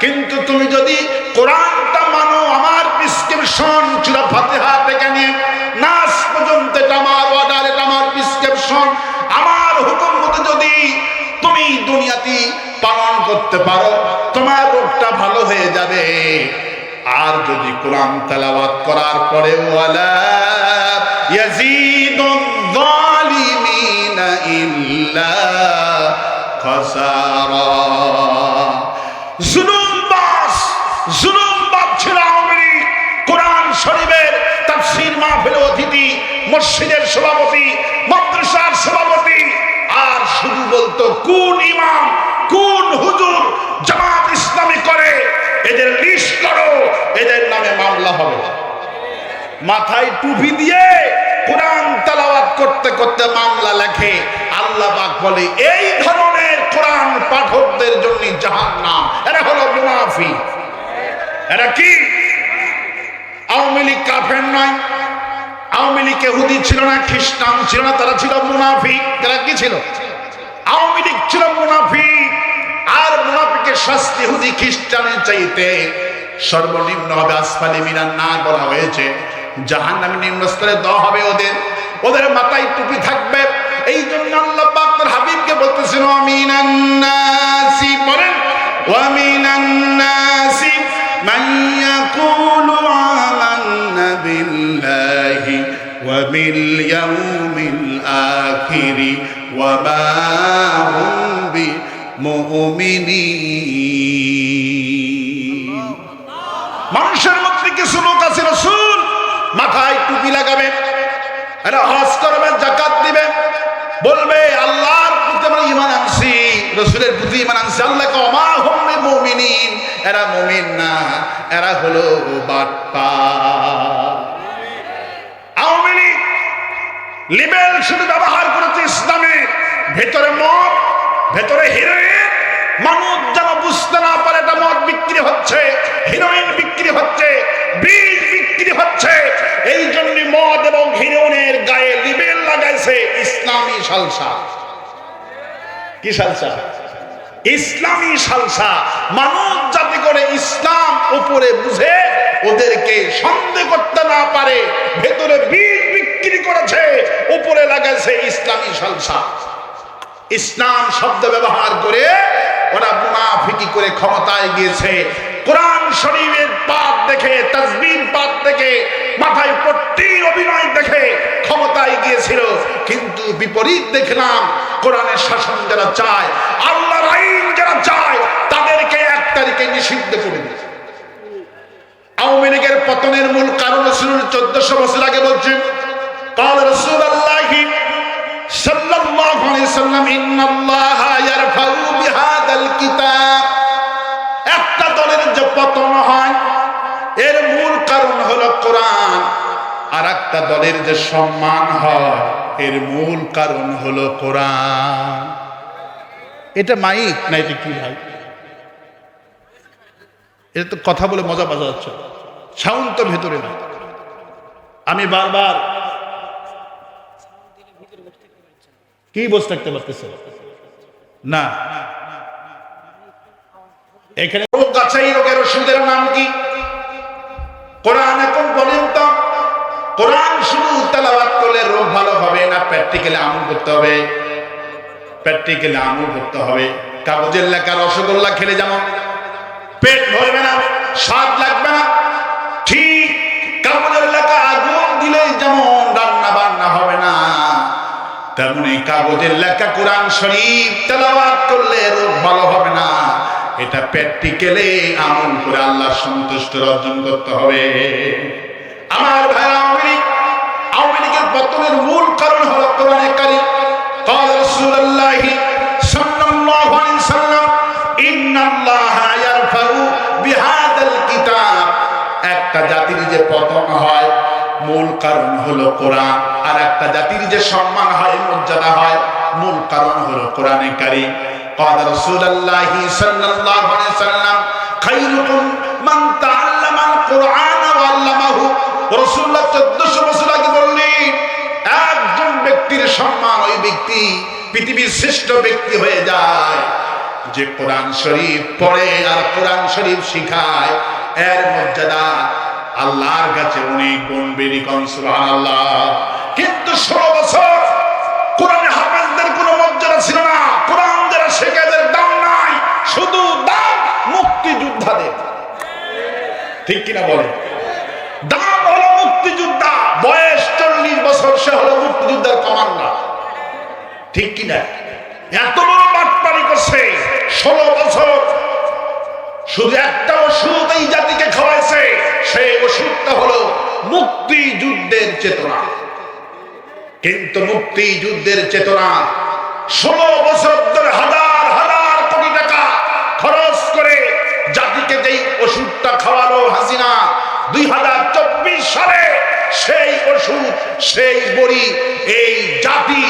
কিন্তু তুমি যদি কোরআনটা মানো, আমার প্রেসক্রিপশন সূরা ফাতিহা থেকে নিয়ে নাস পর্যন্ত এটা আমার অর্ডার, এটা আমার প্রেসক্রিপশন, আমার হুকুম মতো যদি তুমি দুনিয়াতে পালন করতে পারো, তোমার রোগটা ভালো হয়ে যাবে। আর যদি কোরআন তেলাওয়াত করার পরে ওয়ালা ইয়াজিদুল যালিমিনা ইল্লা খাসারা, জুলুমবাজ ছিল আওয়ামী লীগ। কোরআন শরীফের তাফসীর মাহফিলের অতিথি, মসজিদের সভাপতি, মাদ্রাসার সভাপতি, আর শুধু বলতো কোন ইমাম কোন হুজুর জামাত ইসলামী করে, এদের লিস্ট করো, এদের নামে মামলা হবে। মাথায় টুপি দিয়ে কোরআন তেলাওয়াত করতে করতে মামলা লেখে। আল্লাহ পাক বলে, এই ধরনের কোরআন পাঠকদের জন্য জাহান্নাম। এরা হলো মুনাফিক। এরা কি? আওয়ামী লীগ কাফের নয়, আওয়ামী লীগ ইহুদি ছিল না, খ্রিস্টান ছিল না, তারা ছিল মুনাফিক। তারা কি ছিল? আওয়ামী লীগ ছিল মুনাফিক। শাস্তি ইহুদি খ্রিস্টানের চাইতে সর্বনিম্ন হবে। আসফালি মিনান নার বলা হয়েছে, জাহান্নামের নিম্ন স্তরে দেওয়া হবে ওদের। ওদের মাথায় টুপি থাকবে। এই জন্য আল্লাহ পাক তার হাবিবকে বলতেছেন ওয়ামিনান নাসি, বলেন ওয়ামিনান নাসি মান ইয়াকুলু আমান্না বিল্লাহি ওয়া বিল ইয়াউমিল আখিরি ওয়া মা হুম বিমুমিনিন। মানুষের মধ্যে কিছু লোক আছে রাসূল মাথায় টুপি লাগাবে, এরা হজ করবে, যাকাত দিবে, বলবে আল্লাহর প্রতি আমরা ঈমান আনছি, রাসূলের প্রতি ঈমান আনছি। আল্লাহ কয় ওয়া মা হুম বিমুমিনিন, এরা মুমিন না, এরা হলো বাটপার। আওয়ামী লীগ লিবেল শুধু ব্যবহার করেছে ইসলামের, ভেতরে মদ, ভেতরে হিরোইন। মানুষ যেন বুঝতে না পারে এটা মদ বিক্রি হচ্ছে, হিরোইন বিক্রি হচ্ছে, বীজ বিক্রি হচ্ছে। এই জন্য মদ এবং হিরোইনের গায়ে লিবেল লাগাইছে ইসলামী সালসা। কি সালসা? ইসলামী সালসা। মানুষ যাতে করে ইসলাম উপরে বুঝে ওদেরকে সন্দেহ করতে না পারে, ভেতরে বীজ বিক্রি করেছে, উপরে লাগাইছে ইসলামী সালসা। ইসলাম শব্দ ব্যবহার করে ওরা মুনাফিকি করে ক্ষমতায় গিয়েছে। কোরআন শরীফের পাঠ দেখে, তাসবিহ পাঠ দেখে, মাথায় পট্টির অভিনয় দেখে ক্ষমতায় গিয়েছিল। কিন্তু বিপরীত দেখলাম, কোরআনের শাসন যারা চায়, আল্লাহর আইন যারা চায়, তাদেরকে 1 তারিখে নিষিদ্ধ করে দিয়েছে। আওয়ামী লীগের পতনের মূল কারণ ছিল 1400 বছর আগে বলছেন قال رسول الله صلى الله عليه وسلم ان الله يرفع بهذا الكتاب। একটা দলের যে পতন হয় এর মূল কারণ হলো কোরআন, আর একটা দলের যে সম্মান হয় এর মূল কারণ হলো কোরআন। এটা মাইক না, এটা কি ভাই? এটা তো কথা বলে মজা বাজা যাচ্ছে, সাউন্ড তো ভেতরে না। আমি বারবার কি বসে থাকতে পারতেছে না। এখানে রোগ আছে, এই রোগের ওষুধের নাম কি? কোরআন। এখন বলেন তো, কোরআন শুধু তেলাওয়াত করলে রোগ ভালো হবে না, প্র্যাকটিক্যালি আমল করতে হবে। প্র্যাকটিক্যালি আমল করতে হবে। কাগজের লেখা রসগোল্লা খেলে যেমন পেট ভরবে না, স্বাদ লাগবে না, ঠিক কাগজের লেখা আগুন দিলে যেমন রান্না বান্না হবে না, তেমনি কাগজের লেখা কোরআন শরীফ তেলাওয়াত করলে রোগ ভালো হবে না। এটা প্র্যাকটিক্যালি আমল করে আল্লাহ সন্তুষ্ট অর্জন করতে হবে। আমার ভাই, আওয়ামী লীগের পতনের মূল কারণ হলো কোরআনে কারীম। قال رسول الله صلى الله عليه وسلم ان الله يرفع بهذا الكتاب। একটা জাতির যে পতন হয় মূল কারণ হলো কোরআন, আর একটা জাতির যে সম্মান হয়, মর্যাদা হয়, মূল কারণ হলো কোরআনে কারীম। قال رسول الله صلى الله عليه وسلم خيركم من تعلم القرآن وعلمه। রাসূলুল্লাহ 1400 বছর আগে বললেন, একজন ব্যক্তির সম্মান ওই ব্যক্তি পৃথিবীর শ্রেষ্ঠ ব্যক্তি হয়ে যায় যে কোরআন শরীফ পড়ে আর কোরআন শরীফ শিখায়। এর মর্যাদা আল্লাহর কাছে অনেক গুণ বেশি। সুবহানাল্লাহ। কিন্তু 16 বছর কোরআনে হাফেজদের কোনো মর্যাদা ছিল না। কোরআন যারা শেখে এদের দাম নাই, শুধু দাম মুক্তিযোদ্ধাদের। ঠিক কিনা বলে? দাম হলো মুক্তিযোদ্ধা, বয়স 40 বছর, সে হলো মুক্তিযোদ্ধার কমান্ডার। ঠিক কিনা? এত বড় বাটপারি করছে 16 বছর। শুধু একটা ওষুধ এই জাতিকে খাওয়াইছে, সেই ওষুধটা হলো মুক্তিযুদ্ধের চেতনা। কিন্তু মুক্তিযুদ্ধের চেতনা 16 বছর ধরে হাজার হাজার কোটি টাকা খরচ করে জাতিকে যেই ওষুধটা খাওয়ালো হাসিনা 2024 সালে, সেই ওষুধ, সেই বড়ি এই জাতি,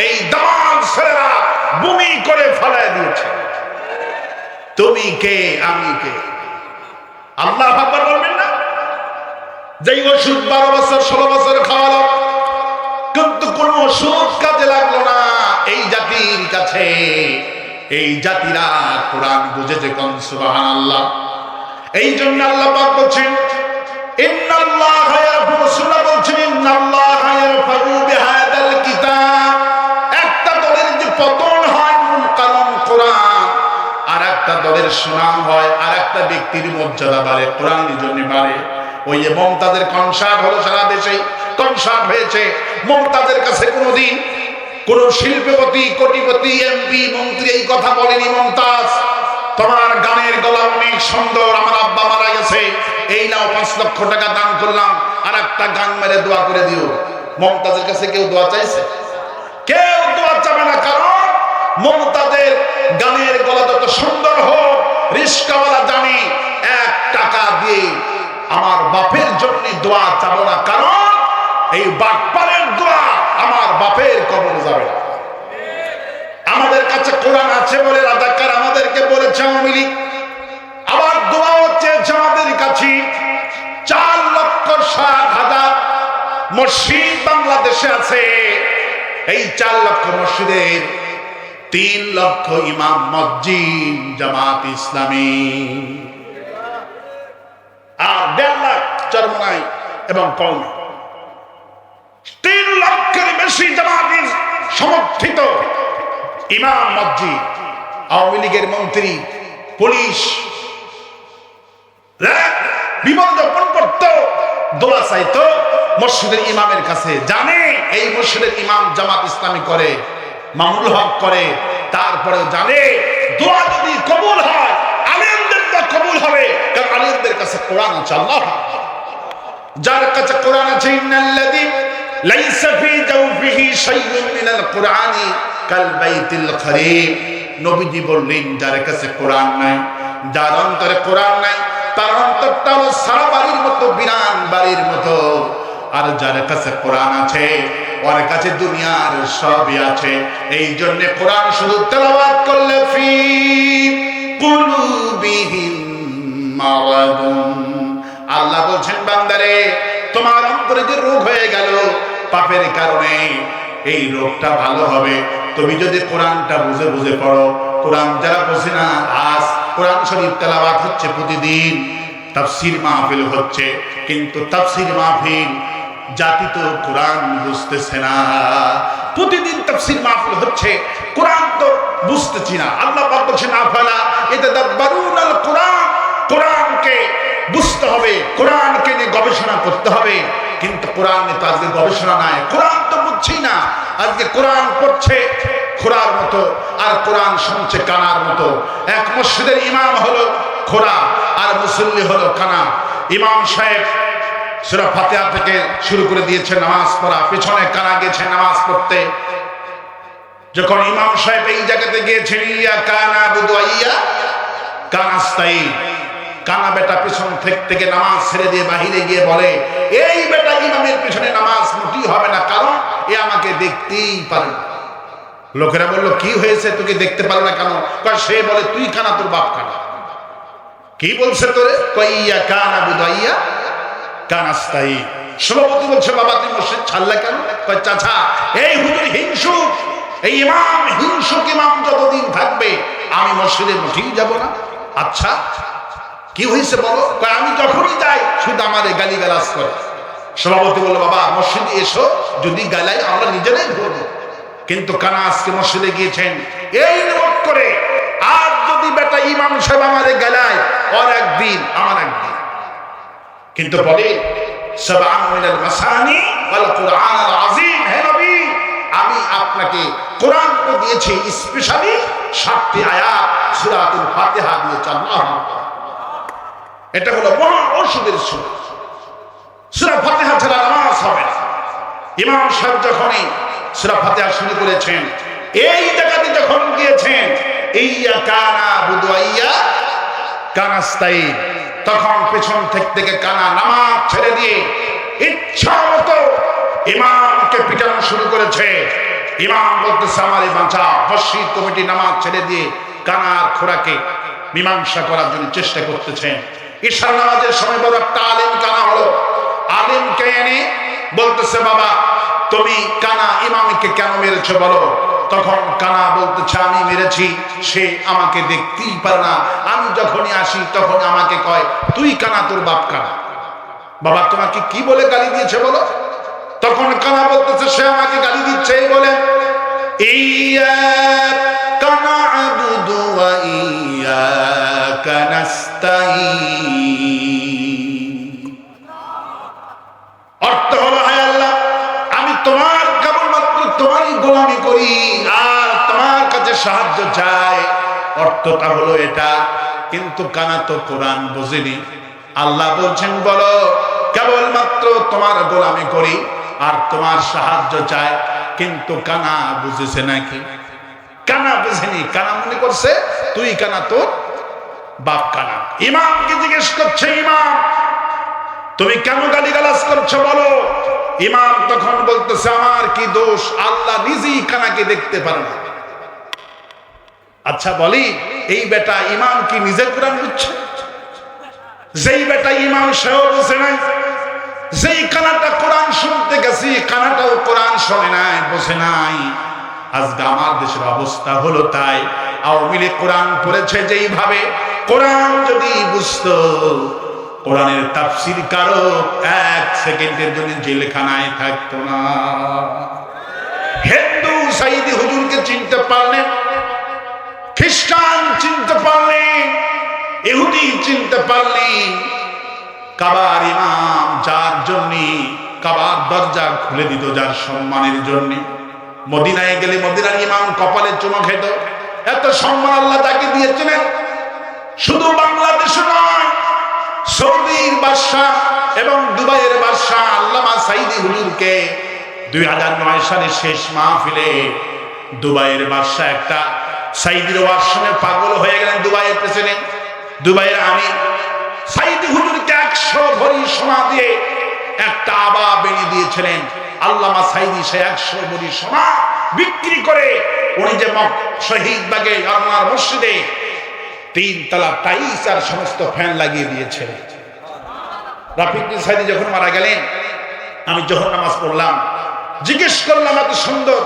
এই দামাল ছেলেরা বমি করে ফেলায় দিয়েছে। তুমি কে, আমি কে? আল্লাহ আকবার বলবেন না? যেই ওষুধ 12 বছর 16 বছর খাওয়ালো, কিন্তু কোন ওষুধ কাজে লাগলো না। এই জাতির কাছে এই জাতিরা কোরআন বুঝেছে, কোন সুবহানাল্লাহ। এই জন্য আল্লাহ পাক বলছেন ইন্নাল্লাহা ইয়ারফাউনা, বলছেন ইন্নাল্লাহা ইয়ারফাউ বিহাদাল কিতাব। একটা দলের যে পতন হয় মূল কারণ কোরআন, আর একটা দলের সুনাম হয়, আর একটা ব্যক্তির মর্যাদা বাড়ে কোরআনের জন্য বাড়ে। ওই যে মমতাজের কনসার্ট হলো, সারা দেশে কনসার্ট হয়েছে। মমতাজের কাছে কোনোদিন কোন শিল্পপতি, কোটিপতি, এমপি, মন্ত্রী এই কথা বলেনি, মমতাজ তোমার গানের গলা অনেক সুন্দর, আমার আব্বা মারা গেছে, এই নাও 5 লক্ষ টাকা দান করলাম, আর একটা গান মেরে দোয়া করে দিও। মমতাজের কাছে কেউ দোয়া চাইছে? কেউ দোয়া চাবে না। কারণ মমতাজের গানের গলা যত সুন্দর হোক, রিস্কাওয়ালা জানি 1 টাকা দিয়ে আমার বাপের জন্য দোয়া চাবো না, কারণ এই বাটপারের দোয়া আমার বাপের কবরে যাবে না। আমাদের কাছে কোরআন আছে বলে রাজাকার আমাদেরকে বলেছে আওয়ামী লীগ, আবার দোয়া হচ্ছে আমাদের কাছে। 4,60,000 মসজিদ বাংলাদেশে আছে। এই 4 লক্ষ মসজিদের 3 লক্ষ ইমাম মসজিদ জামাত ইসলামী, আর 1.5 লাখ চরমনাই এবং কওমি। 3 লক্ষের বেশি জামাতি সমর্থিত ইমাম মসজিদ। আওয়ামী লীগের মন্ত্রী, পুলিশ বিমান যাপন করত, দোয়া চাইতো মসজিদের ইমামের কাছে। জানে এই মসজিদের ইমাম জামাত ইসলামী করে, মামুনুল হক করে, তারপরে জানে দোয়া যদি কবুল হয় আলেমদের দোয়া কবুল হবে, কারণ আলেমদের কাছে কোরআন আছে। আল্লাহ যার কাছে কোরআন আছে, ইন্নাল্লাযী লাইসা ফী জাওফিহি শাইউন মিনাল কুরআনি কাল বাইতিল খরিম। নবীজি বললেন যার কাছে কোরআন নাই, যার অন্তরে কোরআন নাই, তার অন্তরটা হলো সারা বাড়ির মতো, বিরান বাড়ির মতো। আর যার কাছে কোরআন আছে, ওর কাছে দুনিয়ার সবই আছে। এই জন্য কোরআন শুধু তেলাওয়াত করলে ফি কুলুবিহিম মারাদুন, আল্লাহ বলছেন বান্দারে তোমার অন্তরে যে রোগ হয়ে গেল পাপের কারণে, এই রোগটা ভালো হবে তুমি যদি কোরআনটা বুঝে বুঝে পড়ো। কোরআন যারা বোঝে না, আজ কোরআন শরীফ তেলাওয়াত হচ্ছে প্রতিদিন, তাফসীর মাহফিল হচ্ছে, কিন্তু তাফসীর মাহফিল জাতি তো কোরআন বুঝতেছে না। প্রতিদিন তাফসীর মাহফিল হচ্ছে, কোরআন তো বুঝতেছি না। আল্লাহ পাক বলেছেন আফালা ইয়াতাদাব্বারুনাল কোরআন, কোরআনকে বুঝতে হবে, কোরআনকে নিয়ে গবেষণা করতে হবে। কিন্তু কোরআন নিয়ে তো আজকে গবেষণা নাই, কোরআন তো বুঝছি না। আজকে কোরআন পড়ছে খোরার মতো, আর কোরআন শুনছে কানার মতো। এক মসজিদের ইমাম হলো খোরা, আর মুসল্লি হলো কানা। ইমাম সাহেব সূরা ফাতিহা থেকে শুরু করে দিয়েছে নামাজ পড়া, পিছনে কানা গেছে নামাজ পড়তে। যখন ইমাম সাহেব এই জায়গাতে গিয়েছেন, ইয়া কানা বুদু ইয়া কানাস্তাইন, কানা বেটা পিছন থেকে নামাজ ছেড়ে দিয়ে বাহিরে গিয়ে বলে, এই বেটা ইমামের পিছনে নামাজ মোটেই হবে না, কারণ এ আমাকে দেখতেই পারে না। লোকেরা বললো কি হয়েছে, তোকে দেখতে পারে না কেন? সে বলে তুই কানা, তোর বাপ কানা। কি বলছে তোরে? কইয়া কানা বুদাইয়া কানাস্তাইন। সভাপতি বলছে বাবা তুই মসজিদ ছাড়লে কেন? কয় চাচা এই হুজুর হিংসুক, এই ইমাম হিংসুক ইমাম যতদিন থাকবে আমি মসজিদে মোটেই যাব না। আচ্ছা কি হয়েছে বলো? কয় আমি যখনই যাই শুধু আমাদের গালিগালাজ করে। সভাপতি বলল বাবা মসজিদে এসো, যদি গালাই আমরা নিজেরাই ধরবো। কিন্তু কানা আজকে মসজিদে গিয়েছেন এই নিয়ত করে, আর যদি বেটা ইমাম সাহেব আমাদের গালায়, ওর একদিন আমার একদিন। কিন্তু বলে সাবআন মিনাল মাসানি ওয়াল কুরআনুল আযীম, হে নবী আমি আপনাকে কোরআন তো দিয়েছি, স্পেশালি 7টি আয়াত সূরাতুল ফাতিহা দিয়েছি। আল্লাহু আকবার। এটা হলো মহা ঔষধের সূরা। সূরা ফাতিহা ছাড়া নামাজ হবে না। ইমাম সাহেব যখনই সূরা ফাতিহা শুরু করেছেন, এই জায়গাতে যখন গিয়েছেন ইয়া কানা বুদু ইয়া কানাস্তাইন, তখন পেছন থেকে কানা নামাজ ছেড়ে দিয়ে ইচ্ছা মতো ইমামকে পিটানো শুরু করেছে। ইমাম বলতেছে আমারে বাঁচা। মসজিদ কমিটি নামাজ ছেড়ে দিয়ে কানার খোরাকে মীমাংসা করার জন্য চেষ্টা করতেছেন। ঈশার নামাজের সময় বড় একটা আলেম কানা হলো, আলেমকে এনে বলতেছে বাবা তুমি কানা ইমামকে কেন মেরেছো বলো? তখন কানা বলতেছে আমি মেরেছি, সে আমাকে দেখতেই পারে না, আমি যখনই আসি তখন আমাকে কয় তুই কানা, তোর বাপ কানা। বাবা তোমাকে কি বলে গালি দিয়েছে বলো? তখন কানা বলতেছে সে আমাকে গালি দিচ্ছে এই বলে ইয়াকা না'বুদু ওয়া ইয়াকা নাস্তাঈন। অর্থ হলো হে আল্লাহ, আমি তোমার কেবলমাত্র তোমারই গোলামি করি আর তোমার কাছে সাহায্য চাই। অর্থটা হলো এটা। কিন্তু কানা তো কোরআন বোঝেনি। আল্লাহ বলছেন বলো কেবলমাত্র তোমার গোলামি করি আর তোমার সাহায্য চাই। কিন্তু কানা বুঝেছে নাকি? কানা বুঝেনি। কানা মনে করছে তুই কানা, তোর বাপ কানা। ইমামকে জিজ্ঞেস করছে ইমাম তুমি কেন গালিগালাজ করছো বলো? ইমাম তখন বলতেছে আমার কি দোষ, আল্লাহ নিজেই কানাকে দেখতে পারে না। আচ্ছা বলি এই বেটা ইমাম কি নিজের কোরআন বুঝছে? যেই বেটা ইমাম সেও বুঝে নাই, যেই কানাটা কোরআন শুনতে গেছি কানাটাও কোরআন শোনে নাই, বোঝে নাই। আজকে আমার দেশের অবস্থা হলো তাই। আওয়ামী লীগ কোরআন পড়েছে যেইভাবে, কোরআন যদি বুঝতো কোরআনের তাফসীর কারো এক সেকেন্ডের জন্য জেলখানায় থাকতো না। হিন্দু সাইদি হুজুরকে চিনতে পারলেন, খ্রিস্টান চিনতে পারলেন, ইহুদি চিনতে পারলেন। কাবার ইমাম যার জন্য কাবার দরজা খুলে দিত, যার সম্মানের জন্য। মদিনায় গেলে মদিনার ইমাম কপালে চুমো খেত। এত সম্মান আল্লাহ তাকে দিয়েছিলেন। শুধু বাংলাদেশে নয়, সৌদির বাদশাহ এবং দুবাইয়ের বাদশাহ আল্লামা সাইদি হুজুরকে 2009 সালে শেষ মাহফিলে দুবাইয়ের বাদশাহ একটা সাইদির ওয়াজ শুনে পাগল হয়ে গেলেন। দুবাইয়ের প্রেসিডেন্ট, দুবাইয়ের আমির সাইদি হুজুরকে 100 ভরি সোনা দিয়ে একটা আবা বেনি দিয়েছিলেন। আল্লামা সাইদি সে 100 ভরি সোনা বিক্রি করে উনি যে শহীদ বাগে আনোয়ার মসজিদে 3 তলা টাইলস আর সমস্ত ফ্যান লাগিয়ে দিয়েছেন। রাফিউদ্দিন সাইদি যখন মারা গেলেন, আমি যখন নামাজ পড়লাম জিজ্ঞেস করলাম এত সুন্দর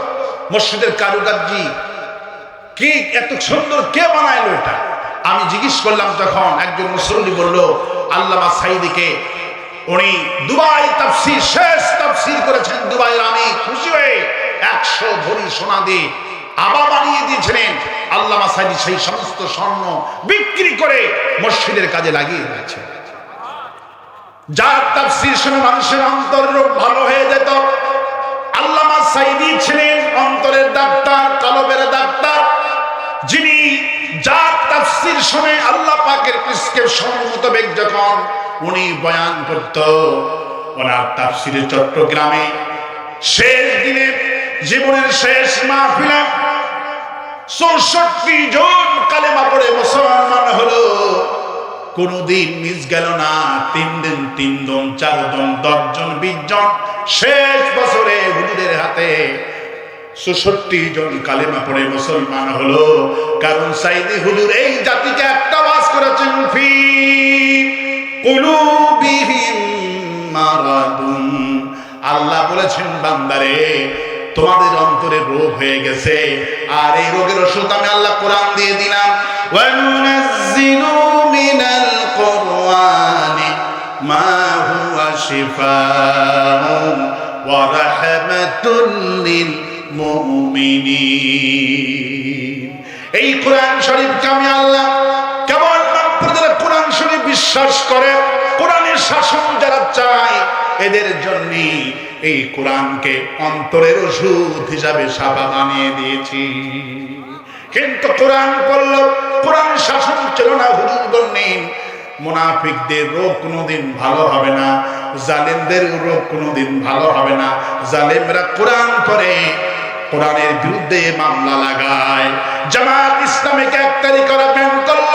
মসজিদের কারুকার্যি কি, এত সুন্দর কে বানাইলো এটা? আমি জিজ্ঞেস করলাম তখন একজন মুসল্লি বলল আল্লামা সাইদিকে উনি দুবাই তাফসীর শেষ তাফসীর করেছেন। দুবাইয়ের আমি খুশি হয়ে 100 ভরি সোনা দিয়ে আবা বানিয়ে দিয়েছিলেন। আল্লামা সাইদি সেই সমস্ত স্বর্ণ বিক্রি করে মসজিদের কাজে লাগিয়ে দিয়েছে। যার তাফসীর শুনে মানুষের অন্তর ভালো হয়ে যেত। আল্লামা সাইদি ছিলেন অন্তরের ডাক্তার, কলবের ডাক্তার, যিনি যার তাফসীর শুনে আল্লাহ পাকের প্রেসক্রিপশন মোতাবেক যখন উনি বয়ান করত, ওনার তাফসীরে চট্টগ্রামে শেষ দিনে জীবনের শেষ মাহফিলে 64 জন কালেমা পড়ে মুসলমান হলো। কোনদিন মিস গেল না। 3 দিন 3 জন 4 জন 10 জন 20 জন, শেষ বছরে হুজুরের হাতে 64 জন কালেমা পড়ে মুসলমান হলো। কারণ সাইদি হুজুর এই জাতিকে একটা ওয়াজ করেছেন, ফি কুলুবিহিম মারাদুন। আল্লাহ বলেছেন বান্দারে তোমাদের অন্তরে রোগ হয়ে গেছে, আর এই রোগের ওষুধ আমি আল্লাহ কোরআন দিয়ে দিলাম। ওয়া নুনাজ্জিলু মিনাল কুরআনি মা হুয়া শিফাউন ওয়া রাহমাতুল লিল মুমিনিন। এই কোরআন শরীফকে আমি আল্লাহ কেবলমাত্র যারা কোরআন শরীফ বিশ্বাস করে, কোরআনের শাসন যারা চায়, এদের জন্য এই কোরআনকে অন্তরের ওষুধ হিসাবে সাবা বানিয়ে দিয়েছি। কিন্তু কোরআন পড়ল, কোরআন শাসন ছিল না। হুজুর বললেন মুনাফিকদের রোগ কোনোদিন ভালো হবে না, জালেমদের রোগ কোনোদিন ভালো হবে না। জালেমরা কোরআন পড়ে, কোরআনের বিরুদ্ধে মামলা লাগায়। জামাত ইসলামীকে 1 তারিখ করা ব্যান করল।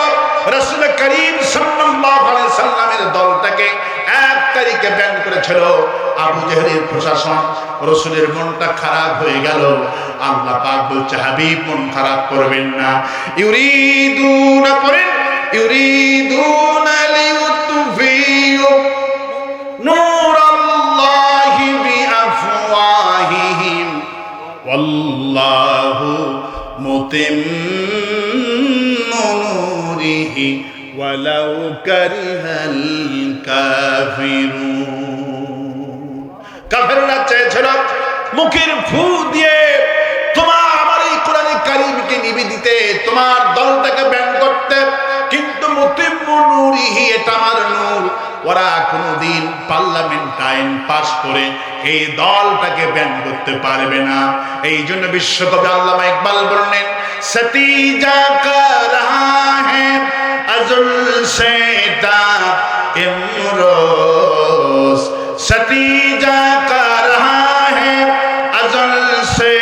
রাসূল করিম সাল্লাল্লাহু আলাইহি সাল্লামের দলটাকে 1 তারিখে ব্যান করেছিল। আবু জেহেলের প্রশাসন, রাসূলের মনটা খারাপ হয়ে গেল। আল্লাহ পাক বলছে হাবিব মন খারাপ করবেন না। ইউরিদুনা করেন, ইউরিদুনা লিউতফিউ নূরাল্লাহি বিআফওয়াহিহিম ওয়াল্লাহু মুতিম্মু নূরিহি ওয়ালাউ কারিহাল কাফিরুন। কাফেররা চেয়েছিল মুখের ফু দিয়ে তোমার আমার এই কোরআনে কারীমকে নিভিয়ে দিতে, তোমার দলটাকে ব্যান করতে, কিন্তু মুতিম্মু নূরিহি, এটা আমার নূর, ওরা কোনোদিন পার্লামেন্ট আইন পাস করে এই দলটাকে ব্যান করতে পারবে না। এই জন্য বিশ্বকবি আল্লামা ইকবাল বললেন, সতীজা কা রহা হ্যায় আজল সে ইমরোজ, সতীজা কা রহা হ্যায় আজল সে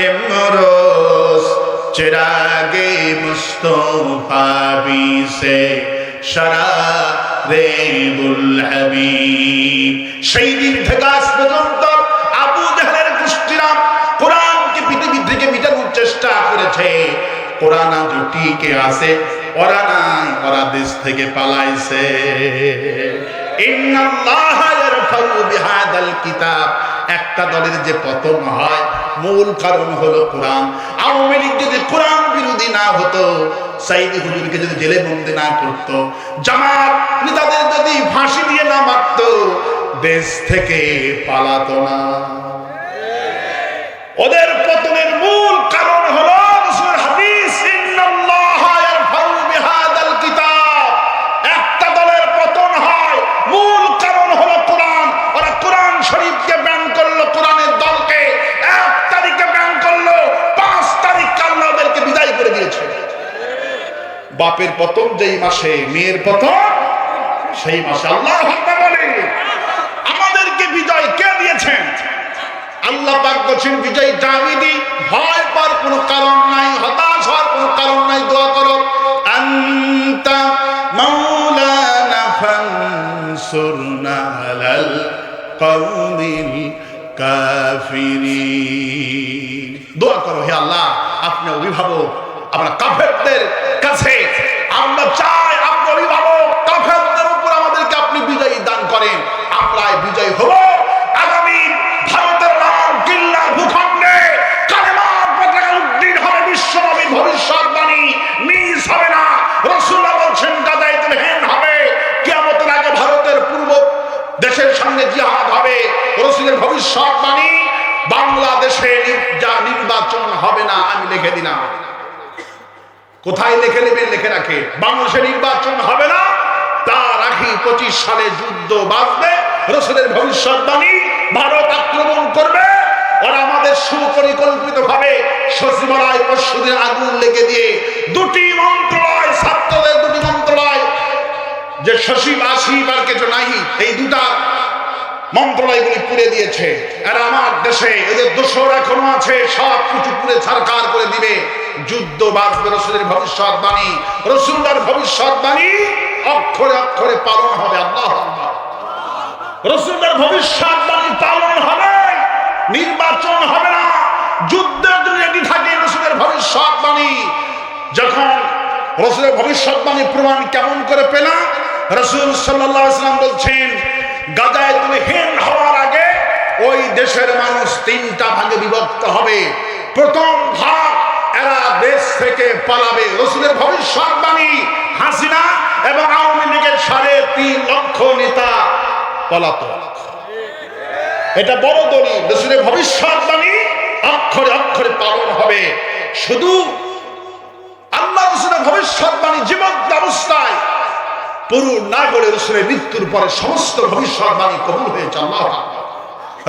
ইমরোজ, চিরাগে মুস্তফা বি সে শারারেবুল হাবিব। সেই দিন থেকে আজ পর্যন্ত আবু জাহলের গোষ্ঠীরা কোরআনকে পৃথিবী থেকে মিটানোর চেষ্টা করেছে। কোরআন আজ টিকে আছে, ওরা নাই, ওরা দেশ থেকে পালাইছে। ইন্নাল্লাহা ইয়ারফাউ বিহাদাল কিতাব, একটা দলের যে পতন হয় মূল কারণ হলো কোরআন। আওয়ামী লীগ যদি কোরআন বিরোধী না হতো, সাইদি হুজুরকে যদি জেলে বন্দি না করত, জামাত নেতাদের যদি ফাঁসি দিয়ে না মারত, দেশ থেকে পালাতো না। ওদের পতনের মূল কারণ হলো রাসূলের হাদিস, ইন্নাল্লাহা ইয়ারফাউ বিহাদাল কিতাব। একটা দলের পতন হয় মূল কারণ হলো কোরআন। ওরা কোরআন শরীফকে ব্যান করলো, কোরআনের দলকে 1 তারিখে ব্যান করলো, 5 তারিখ আল্লাহ ওদেরকে বিদায় করে দিয়েছে। বাপের পতন যেই মাসে, মেয়ের পতন সেই মাসে। আল্লাহু আকবার বলে, আমাদেরকে বিজয় কে দিয়েছেন? আল্লাহ পাক বলেন বিজয় দাবিদি। ভয় পাওয়ার কোনো কারণ নাই, হতাশ হওয়ার কোনো কারণ নাই। দোয়া করো, আনতা মাওলানা ফানসুরনা আলাল কওমিল কাফিরিন। দোয়া করো, হে আল্লাহ, আপনি অভিভাবক, আমরা কাফেরদের কাছে আমরা চাই, আপনি অভিভাবক, কাফেরদের উপর আমাদেরকে আপনি বিজয় দান করেন। আমরা বিজয় হব। আগামী ভারতের লাল কিল্লা ভূখণ্ডে কালেমার পতাকা উড্ডীন হবে, বিশ্বনবীর ভবিষ্যৎবাণী মিস হবে না। রাসূলুল্লাহ বলেছেন গাজাইতুল হিন্দ হবে, কিয়ামতের আগে ভারতের পূর্ব দেশের সঙ্গে জিহাদ হবে। রাসূলের ভবিষ্যৎবাণী, বাংলাদেশে যা নির্বাচন হবে না, আমি লিখে দিলাম। কোথায় লিখে নেবেন, লিখে রাখে, বাংলাদেশে নির্বাচন হবে না, তার আগে 25 সালে যুদ্ধ বাঁচবে। রাসূলের ভবিষ্যৎবাণী, ভারত আক্রমণ করবে। ওরা আমাদের সুপরিকল্পিত ভাবে সচিবালয় পরশুদিন আগুন লেগে দিয়ে 2টি মন্ত্রণালয়, ছাত্রদের 2টি মন্ত্রণালয়, যে সচিব আসিফ আর কিছু নাই, এই 2টা মন্ত্রণালয়গুলি পুড়ে দিয়েছে। আর আমার দেশে এদের দোষর এখনো আছে, সব কিছু পুড়ে ছারখার করে দিবে। যুদ্ধ বাঁচবে। রাসূলের ভবিষ্যৎবাণী, রাসূলুল্লাহর ভবিষ্যৎবাণী অক্ষরে অক্ষরে পালন হবে। আল্লাহু আকবার। রাসূলুল্লাহর ভবিষ্যৎবাণী পালন হবে, নির্বাচন হবে না, যুদ্ধের জন্য রেডি থাকে রাসূলের ভবিষ্যৎবাণী। যখন রাসূলের ভবিষ্যৎবাণী প্রমাণ কেমন করে পেলাম? রাসূল সাল্লাল্লাহু আলাইহি ওয়াসাল্লাম বলছেন, গাজাইতুল হিন্দ হওয়ার আগে ওই দেশের মানুষ 3টা ভাগে বিভক্ত হবে। প্রথম ভাগ, এরা দেশ থেকে পালাবে। রাসূলের ভবিষ্যৎবাণী, হাসিনা এবং আওয়ামী লীগের 3.5 লক্ষ নেতা পলাতক। এটা বড় দলিল। রাসূলের ভবিষ্যৎবাণী অক্ষরে অক্ষরে পালন হবে। শুধু আল্লাহ রাসূলের ভবিষ্যৎবাণী জীবন্ত অবস্থায় পূরণ না করে রাসূলের মৃত্যুর পরে সমস্ত ভবিষ্যৎবাণী কবুল হয়েছে। আল্লাহু আকবার।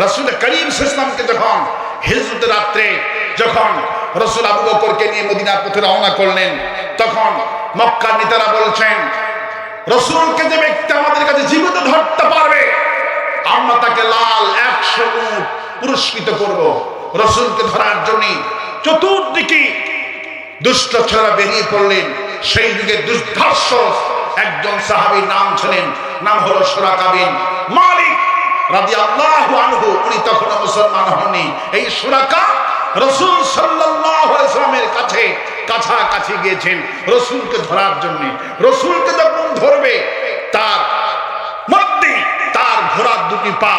রাসূল করিম সাল্লাল্লাহু আলাইহি ওয়াসাল্লামকে যখন হিজরতের রাত্রে যখন রাসূল আবু বকরকে নিয়ে মদিনার পথে রওনা করলেন, তখন মক্কার নেতারা বলছেন, রাসূলকে যে ব্যক্তি আমাদের কাছে জীবিত ধরতে পারবে, আমরা তাকে লাল 100 উট পুরস্কৃত করব। রাসূলকে ধরার জন্য চতুর্দিকে দুষ্ট ছেলেরা বেরিয়ে পড়লেন। সেই যুগে দুর্ধর্ষ একজন সাহাবীর নাম হলো সুরাকা বিন মালিক রাদিয়াল্লাহু আনহু। উনি তখন মুসলমান হননি। এই সুরাকা রাসূল সাল্লাল্লাহু আলাইহি ওয়াসাল্লামের কাছাকাছি গিয়েছেন রাসূলকে ধরার জন্য। রাসূলকে যখন ধরবে, তার মধ্যে তার ঘোড়ার 2টি পা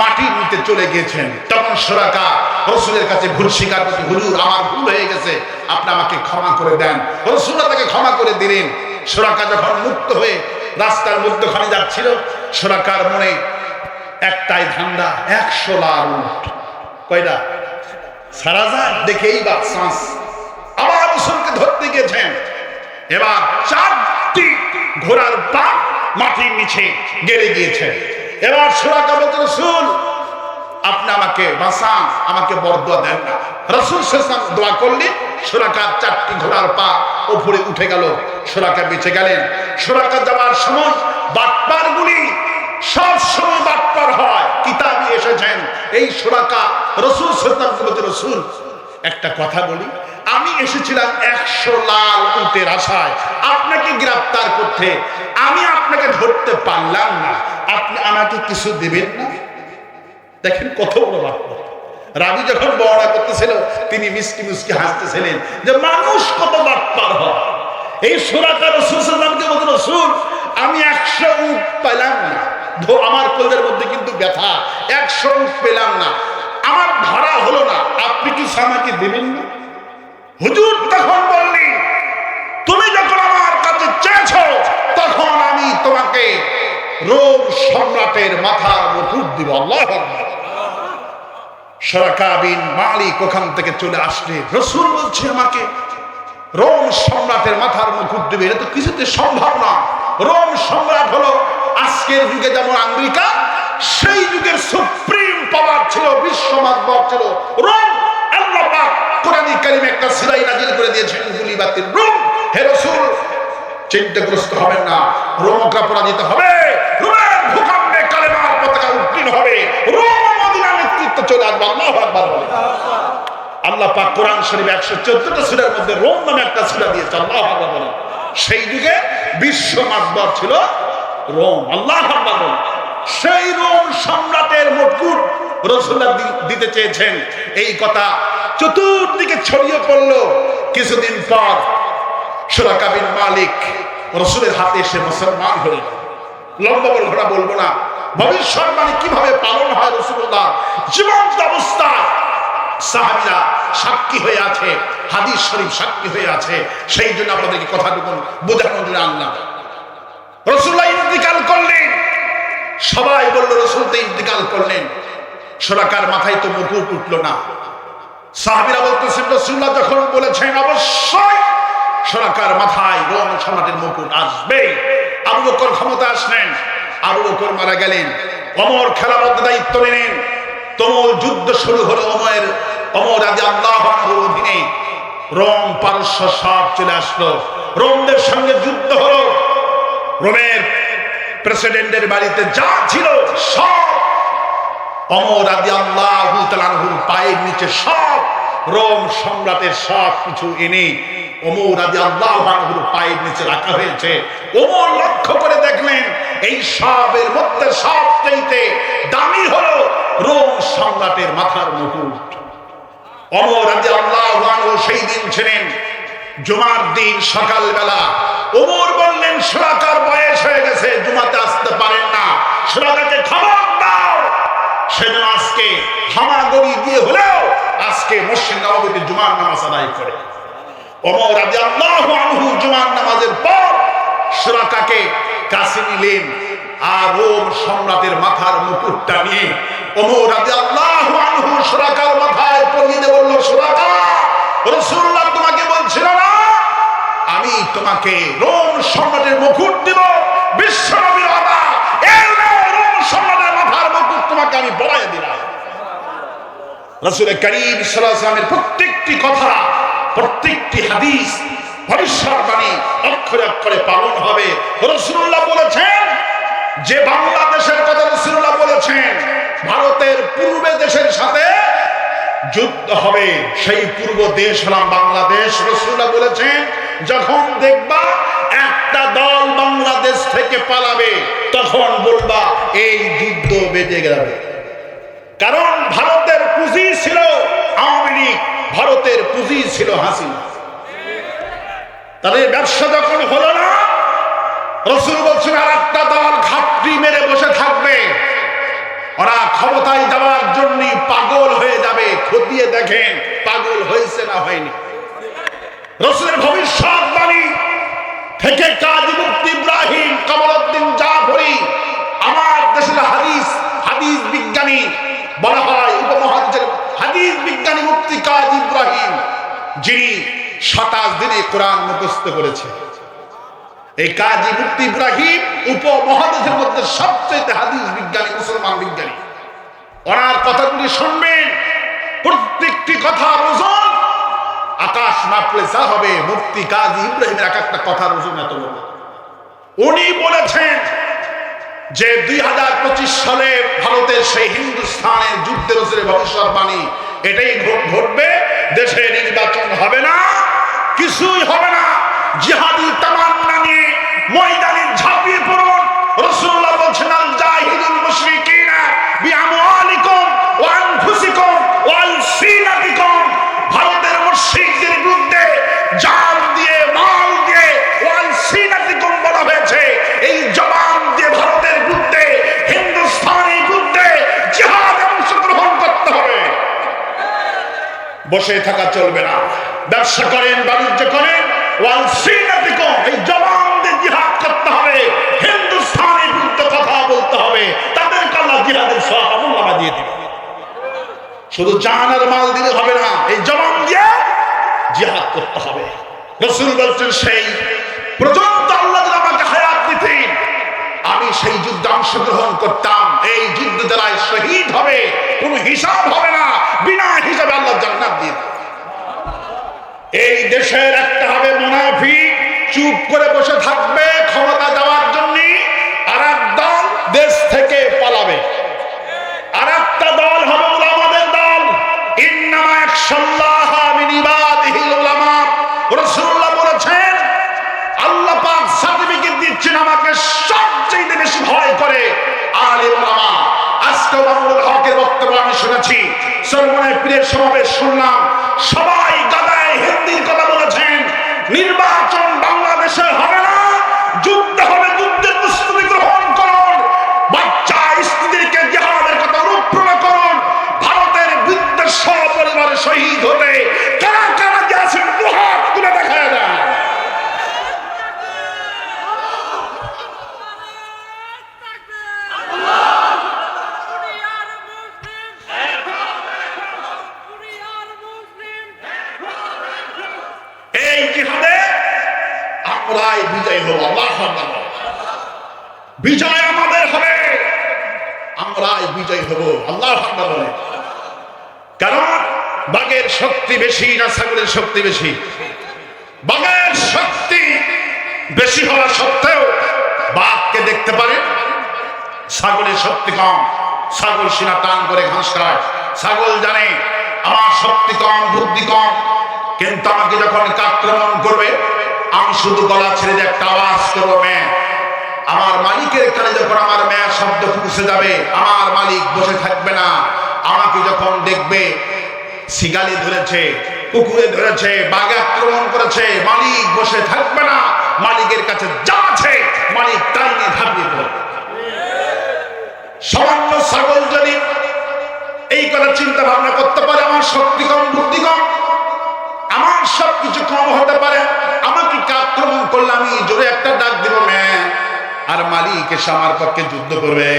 মাটি নিতে চলে গিয়েছেন। তখন সুরাকা রাসূলের কাছে ভুল স্বীকার করতে, হুজুর আমার ভুল হয়ে গেছে, আপনি আমাকে ক্ষমা করে দেন। রাসূল তাকে ক্ষমা করে দিলেন। সুরাকা যখন মুক্ত হয়ে রাস্তার মধ্যখানে যাচ্ছিল, সুরাকার মনে একটাই ধান্দা, 100 লাল উট। কয়টা সারা যায় দেখেই বা শ্বাস। আবার রাসূলকে ধরতে গিয়েছেন, এবার 4টি ঘোড়ার পা মাটির নিচে গেড়ে গিয়েছে। এবার সুরাকা বলতে, রাসূল আপনি আমাকে বাঁচান, আমাকে বরদোয়া দেন না। রাসূল সাল্লাল্লাহু আলাইহি ওয়াসাল্লাম দোয়া করলেন, সুরাকার 4টি ঘোড়ার পা উপরে উঠে গেল, সুরাকা বেঁচে গেলেন। সুরাকা যাওয়ার সময় বাটপারগুলি সব সময় বাটপার হয়, কিতাবে এসেছেন এই সুরাকা রাসূল সাল্লাল্লাহু আলাইহি ওয়াসাল্লাম বলতে, রাসূল একটা কথা বলি, আমি এসেছিলাম 100 লাল উটের আশায় আপনাকে গ্রেফতার করতে, আমি আপনাকে ধরতে পারলাম না, আপনি আমাকে কিছু দেবেন না? দেখেন কত বড় বাক্য। রাবি যখন বর্ণনা করতেছিল তিনি মিষ্টি মিষ্টি হাসতেছিলেন যে মানুষ কত বাটপার হয়। এই সুরাকা রাসূল সাল্লাল্লাহু আলাইহি ওয়াসাল্লামকে বলতে, রাসূল আমি 100 উট পেলাম না, আমার কলেজের মধ্যে কিন্তু ব্যথা, 100 উট পেলাম না, আমার ধরা হলো না, আপনি কি আমাকে দেবেন না? হুজুর তখন বললেন, তুমি যখন আমার কাছে চেয়েছো তখন আমি তোমাকে রোম সম্রাটের মাথার মুকুট দিব। আল্লাহু আকবার। সুরাকা বিন মালিক ওখান থেকে চলে আসলে রাসূল বলছে আমাকে রোম সম্রাটের মাথার মুকুট দিবে, এটা তো কিছুতে সম্ভব না। রোম সম্রাট হলো আজকের যুগে যেমন আমেরিকা, সেই যুগের সুপ্রিম পাওয়ার ছিল, বিশ্ব মাতবর ছিল রোম। আল্লাহ পাক কোরআনে কারিমে একটা সিলাই নাজিল করে দিয়েছেন, গুলিবাতিল রোম। হে রাসূল চিন্তাগ্রস্ত হবেন না, রোমকে পরাজিত হবে, রোমের ভূখণ্ডে কালেমার পতাকা উত্তীর্ণ হবে, রোম মদিনার নেতৃত্ব চলে আসবে। আল্লাহু আকবার বলে। আল্লাহ পাক কোরআন শরীফে 114টা সূরার মধ্যে রোম নামে একটা সূরা দিয়েছে। আল্লাহু আকবার বলে। সেই যুগে বিশ্ব মাতবর ছিল রোম। আল্লাহু আকবার বলে। সেই রোম সম্রাটের মুকুট রাসূলুল্লাহ দিতে চেয়েছেন, এই কথা চতুর্দিকে ছড়িয়ে পড়ল। কিছুদিন পর সুরাকা বিন মালিক রাসূলের হাতে এসে মুসলমান হলেন। লম্বা ঘটনা বলবো না, ভবিষ্যৎবাণী কিভাবে পালন হয় রাসূলুল্লাহ জীবন্ত অবস্থায় সাহাবীরা সাক্ষী হয়ে আছে, হাদিস শরীফ সাক্ষী হয়ে আছে, সেই জন্য আপনাদেরকে কথাটুকু বোঝানোর জন্য আনলাম। রাসূলুল্লাহ ইন্তিকাল করলেন, সবাই বলল রাসূল তো ইন্তিকাল করলেন, সুরাকার মাথায় তো মুকুট উঠল না। সাহাবীরা বলতেছেন রাসূলুল্লাহ যখন বলেছেন অবশ্যই সুরাকার মাথায় রোম সম্রাটের মুকুট আসবে। আবু বকর ক্ষমতা আসলেন, আবু বকর মারা গেলেন, ওমর খেলাফতের দায়িত্ব নিলেন। তুমুল যুদ্ধ শুরু হলো ওমর রাদিয়াল্লাহু আনহুর অধীনে। রোম পারস্য সব চলে আসলো, রোমদের সঙ্গে যুদ্ধ হলো। রোমের প্রেসিডেন্টের বাড়িতে যা ছিল সব ওমর রাদিয়াল্লাহু তাআলা আনহুর পায়ের নিচে সব রোম সম্রাটের সব কিছু এনে ওমর রাদিয়াল্লাহু আনহুর পায়ের নিচে রাখা হয়েছে। ওমর লক্ষ্য করে দেখলেন এই সবের মধ্যে সবচেয়ে দামি হলো রোম সম্রাটের মাথার মুকুট। ওমর রাদিয়াল্লাহু আনহু সেই দিন ছিলেন জুমার দিন সকালবেলা। ওমর বললেন সুরাকার বয়স হয়ে গেছে, জুমাতে আসতে পারেন না, সুরাকাকে খবর দাও। সেজন্য আজকে হামাগুড়ি দিয়ে হলেও আজকে মসজিদ নববীতে জুমার নামাজ আদায় করে। ওমর রাদিয়াল্লাহু আনহু জুমার নামাজের পর সুরাকাকে কাছে নিলেন আর রোম সম্রাটের মাথার মুকুটটা নিয়ে ওমর রাদিয়াল্লাহু আনহু সুরাকার মাথায় পরিয়ে দিয়ে বলল, সুরাকা রাসূলুল্লাহ তোমাকে বলছিল না আমি তোমাকে রোম সম্রাটের মুকুট দিব, বিশ্ব নবীর ওয়াদা, এই রোম সম্রাটের মাথার মুকুট তোমাকে আমি পরাইয়ে দিলাম। রাসূল করিম সাল্লাল্লাহু আলাইহি ওয়াসাল্লামের প্রত্যেকটি কথা, প্রত্যেকটি হাদিস ভবিষ্যৎবাণী অক্ষরে অক্ষরে পালন হবে। রাসূলুল্লাহ বলেছেন যে বাংলাদেশের কথা রাসূলুল্লাহ বলেছেন ভারতের পূর্ব দেশের সাথে যুদ্ধ হবে, সেই পূর্ব দেশ হলাম বাংলাদেশ। রাসূলুল্লাহ বলেছেন যখন দেখবা একটা দল বাংলাদেশ থেকে পালাবে তখন বলবা এই যুদ্ধ বেজে গেছে। কারণ ভারতের পুঁজি ছিল আওয়ামী লীগ, ভারতের পুঁজি ছিল হাসিনা। তাদের ব্যবসা যখন হলো না, রাসূল বলছেন আর একটা দল ঘাপটি মেরে বসে থাকবে, ওরা ক্ষমতায় যাওয়ার জন্য পাগল হয়ে যাবে। খতিয়ে দেখেন পাগল হয়েছে না হয়নি। রাসূলের ভবিষ্যৎবাণী থেকে কাজী মুফতি ইব্রাহিম কামালউদ্দিন জাফরি, আমার দেশের হাদিস বিজ্ঞানী বলা হয়, উপমহাদেশের হাদিস বিজ্ঞানী মুফতি কাজী ইব্রাহিম, যিনি 27 দিনে কোরআন মুখস্থ করেছে। এই কাজী মুফতি ইব্রাহিম উপমহাদেশের মধ্যে সবচেয়ে হাদিস বিজ্ঞানী, মুসলমান বিজ্ঞানী। ওনার কথাগুলি শুনবেন, প্রত্যেকটি কথার ওজন আকাশ মাপলে যা হবে। মুফতি কাজী ইব্রাহিমের এক একটা কথার ওজন এত বড়। উনি বলেছেন যে 2025 সালে ভারতের সেই হিন্দুস্তানের যুদ্ধের ওসরে ভবিষ্যৎবাণী এটাই ঘটবে। দেশে নির্বাচন হবে না, কিছুই হবে না। জিহাদি তামান্না নিয়ে ময়দানে ঝাঁপিয়ে পড়ুন। রাসূলুল্লাহ বলেছেন, আল জাহিদুল মুশরিকিনা বিআমওয়ালিকুম ওয়া আনফুসিকুম ওয়া আলসিনাতিকুম। ভারতের মুশরিকদের বিরুদ্ধে জান দিয়ে, মাল দিয়ে, ওয়া আলসিনাতিকুম বলা হয়েছে। এই জবান দিয়ে ভারতের বিরুদ্ধে, হিন্দুস্তানের বিরুদ্ধে জিহাদে অংশগ্রহণ করতে হবে। বসে থাকা চলবে না। ব্যবসা করেন, বাণিজ্য করেন, এই জবান দিয়ে জিহাদ করতে হবে। হিন্দুস্তানের বিরুদ্ধে কথা বলতে হবে। তাদেরকে আল্লাহ জিহাদের সওয়াব আমল দিয়ে দিবে। শুধু জান আর মাল দিলে হবে না, এই জবান দিয়ে জিহাদ করতে হবে। রাসূল বলেছেন, সেই পর্যন্ত আল্লাহ যদি আমাকে হায়াত দিতেন, আমি সেই যুদ্ধে অংশগ্রহণ করতাম। এই যুদ্ধ যারা শহীদ হবে, কোনো হিসাব হবে না, বিনা হিসাবে আল্লাহ জান্নাত দিয়ে দেবে। এই দেশের একটা হবে মুনাফিক, চুপ করে বসে থাকবে ক্ষমতা দেওয়ার জন্য, আর এক দল দেশ থেকে পালাবে। আর একটা দল হবে উলামাদের দল। ইন্নামা ইয়াখশাল্লাহ মিন ইবাদিহিল উলামা। রাসূলুল্লাহ বলেছেন, আল্লাহ পাক সার্টিফিকেট দিচ্ছেন, আমাকে সবচেয়ে বেশি ভয় করে আলেম উলামা। আজকে মামুনুল হকের বক্তব্য আমি শুনেছি, সরমনের পীরের সমাবেশ শুনলাম, সবাই গাদায় হিন্দির কথা বলেছেন। নির্বাচন বাংলাদেশে হবে না, যুদ্ধ হবে, যুদ্ধের প্রস্তুতি গ্রহণ করুন। বাচ্চা স্ত্রীদেরকে জিহাদের কথা অনুপ্রেরণা করুন। ভারতের বিরুদ্ধে সপরিবারে শহীদ হতে কারা কারা যে আছেন দুহাত তুলে দেখা যায়। এই জিহাদে আমরাই বিজয় হব। আল্লাহু আকবার। বিজয় আমাদের হবে, আমরাই বিজয় হব। আল্লাহু আকবার। কারণ বাঘের শক্তি বেশি না ছাগলের শক্তি বেশি? বাঘের শক্তি বেশি হওয়া সত্ত্বেও বাঘকে দেখতে পারে, ছাগলের শক্তি কম। ছাগল সিনা টান করে ঘাস খায়। ছাগল জানে আমার শক্তি কম, বুদ্ধি কম, কিন্তু আমাকে যখন আক্রমণ করবে, আমি শুধু গলা ছেড়ে দিয়ে একটা আওয়াজ করবো, মেয়ে। আমার মালিকের কানে যখন আমার মেয়ের শব্দ পৌঁছে যাবে, আমার মালিক বসে থাকবে না। আমাকে যখন দেখবে শিগালি ধরেছে, কুকুরে ধরেছে, বাঘে আক্রমণ করেছে, মালিক বসে থাকবে না। মালিকের কাছে যা আছে মালিক তাই নিয়ে ঝাঁপিয়ে পড়বে। সামান্য ছাগল যদি এই কথা চিন্তা ভাবনা করতে পারে, আমার শক্তি কম, বুদ্ধি কম, আমার সবকিছু কম হতে পারে, আমাকে আক্রমণ করলে আমি জোরে একটা ডাক দিব, মেয়ে, আর মালিক এসে আমার পক্ষে যুদ্ধ করবে।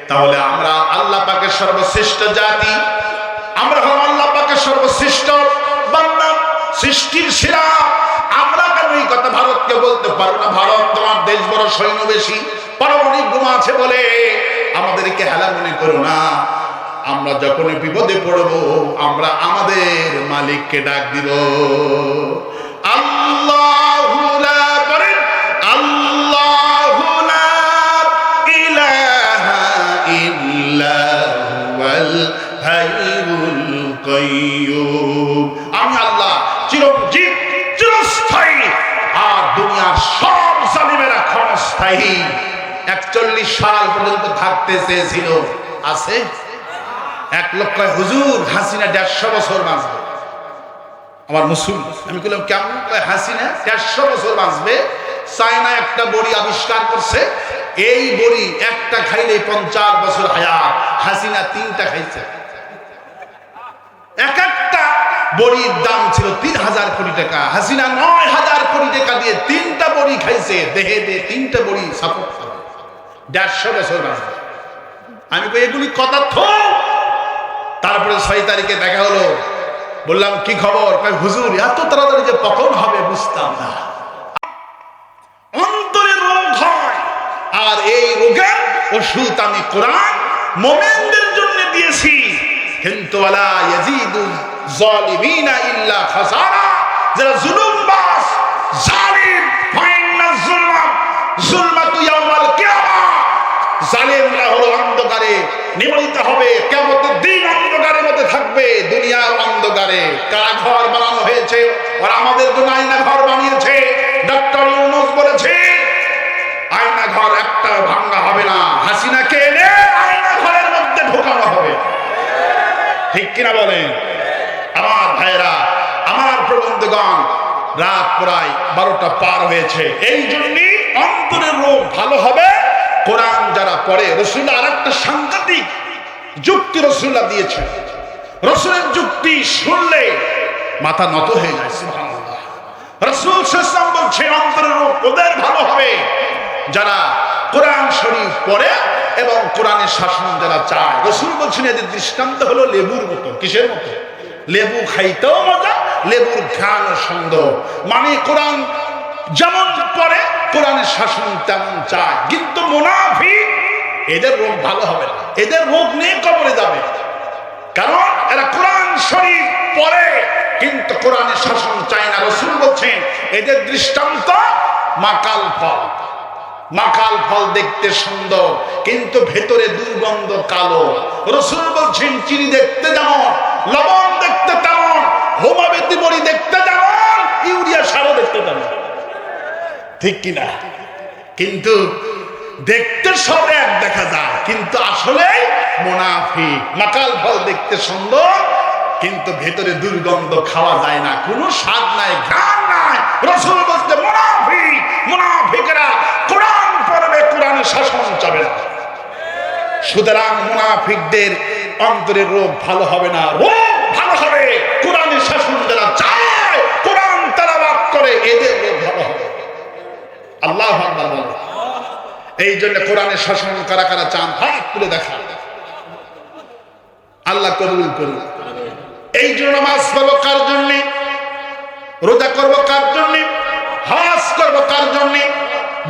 তাহলে আমরা আল্লাহ পাকের সর্বশ্রেষ্ঠ জাতি, আমরা হলাম আল্লাহ পাকের সর্বশ্রেষ্ঠ বান্দা, সৃষ্টির সেরা। আমরা কেন এই কথা ভারতকে বলতে পারবো না? ভারত তোমার দেশ বড়, সৈন্য বেশি, পারমাণবিক বোমা আছে বলে আমাদেরকে হেলা মনে করো না। আমরা যখন বিপদে পড়বো, আমরা আমাদের মালিককে ডাক দিব, আল্লাহু লা করেন, আল্লাহু লা ইলাহা ইল্লা হুয়াল হাইয়ুল কাইয়্যুম। আমি আল্লাহ চিরঞ্জীব, চিরস্থায়ী, আর দুনিয়ার সব জালিমেরা ক্ষণস্থায়ী। 41 সাল পর্যন্ত থাকতে চেয়েছিল, আছে? 1 লক্ষ হুজুর হাসিনা 150 বছর বাঁচবে। আমার মুসলমান, আমি বললাম কেমন? হাসিনা 150 বছর বাঁচবে। চায়না একটা বড়ি আবিষ্কার করছে, এই বড়ি একটা খাইলে 50 বছর হায়াত। হাসিনা 3টা খাইছে। এক একটা বড়ির দাম ছিল 3000 কোটি টাকা। হাসিনা 9000 কোটি টাকা দিয়ে 3টা বড়ি খাইছে। দেহে দিয়ে 3টা বড়ি সাপোর্ট করে 150 বছর বাঁচবে। আমি কই এগুলি কথা থো। তারপরে 6 তারিখে দেখা হলো, বললাম কি খবর? কই হুজুর এত তাড়াতাড়ি যে পতন হবে বুঝতাম না। অন্তরে রোগ হয়, আর এই রোগের ওষুধ আমি কোরআন মুমিনদের জন্য দিয়েছি। কিন্তু ওয়ালা ইয়াজিদুল যালিমিনা ইল্লা খাসারা, যারা জুলুমবাজ জালিম, ফাইন্না যুলমাতু ইয়াউমাল কিয়ামা, জালিমরা হলো অন্ধকারে নিমজ্জিত হবে, কিয়ামতের দিন অন্ধকারের মধ্যে থাকবে, দুনিয়ার অন্ধকারে। কারা ঘর বানানো হয়েছে? আর আমাদের জন্য আয়না ঘর বানিয়েছে। ডক্টর ইউনূস বলেছে আয়না ঘর একটা ভাঙা হবে না, হাসিনাকে এনে আয়না ঘরের মধ্যে ঢোকানো হবে। ঠিক কিনা বলেন আমার ভাইরা, আমার প্রবন্ধগণ? রাত প্রায় 12টা পার হয়েছে। এই জন্যই অন্তরের রোগ ভালো হবে কোরআন যারা পড়ে। রাসূলুল্লাহ আরেকটা সাংঘাতিক যুক্তি রাসূলুল্লাহ দিয়েছেন। রাসূলের যুক্তি শুনলে মাথা নত হয়ে যায়। সুবহানাল্লাহ। রাসূল সাল্লাল্লাহু আলাইহি ওয়াসাল্লাম বলছেন অন্তরের রোগ ওদের ভালো হবে যারা কোরআন শরীফ পড়ে এবং কোরআনের শাসন যারা চায়। রাসূল বলছেন এদের দৃষ্টান্ত হলো লেবুর মতো। কিসের মতো? লেবু খাইতেও মজা, লেবুর ঘ্রাণ সুন্দর। মানে কোরআন যেমন পড়ে কোরআনের শাসন তেমন চায়। কিন্তু মুনাফিক, এদের রোগ ভালো হবে না, এদের রোগ নিয়ে কবরে যাবে। কারণ এরা কোরআন শরীফ পড়ে কিন্তু কোরআনের শাসন চায় না। রাসূল বলছেন এদের দৃষ্টান্ত মাকাল ফল। মাকাল ফল দেখতে সুন্দর কিন্তু ভেতরে দুর্গন্ধ কালো। রাসূল বলছেন চিনি দেখতে যেমন, লবণ দেখতে তেমন, হোমাবেতি বড়ি দেখতে যেমন, ইউরিয়া সারও দেখতে তেমন। ঠিক কিনা? কিন্তু দেখতে সব এক দেখা যায়, কিন্তু আসলে মুনাফিক। মাকাল ফল দেখতে সুন্দর কিন্তু ভেতরে দুর্গন্ধ, খাওয়া যায় না, কোনো স্বাদ নাই, ঘ্রাণ নাই। রাসূল বলতে মুনাফিক, মুনাফিকরা কোরআন পড়বে, কোরআনের শাসন চাবে না। সুতরাং মুনাফিকদের অন্তরের রোগ ভালো হবে না, রোগ ভালো হবে কোরআনের শাসন যারা চায়, কোরআন তেলাওয়াত করে, এদের রোগ ভালো হবে। আল্লাহু আকবার বলেন। এই জন্য কোরআনের শাসন কারা কারা চান হাত তুলে দেখা, আল্লাহ কবুল করুন। এই জন্য নামাজ পড়ব কার জন্য? রোজা করব কার জন্য? হজ করব কার জন্য?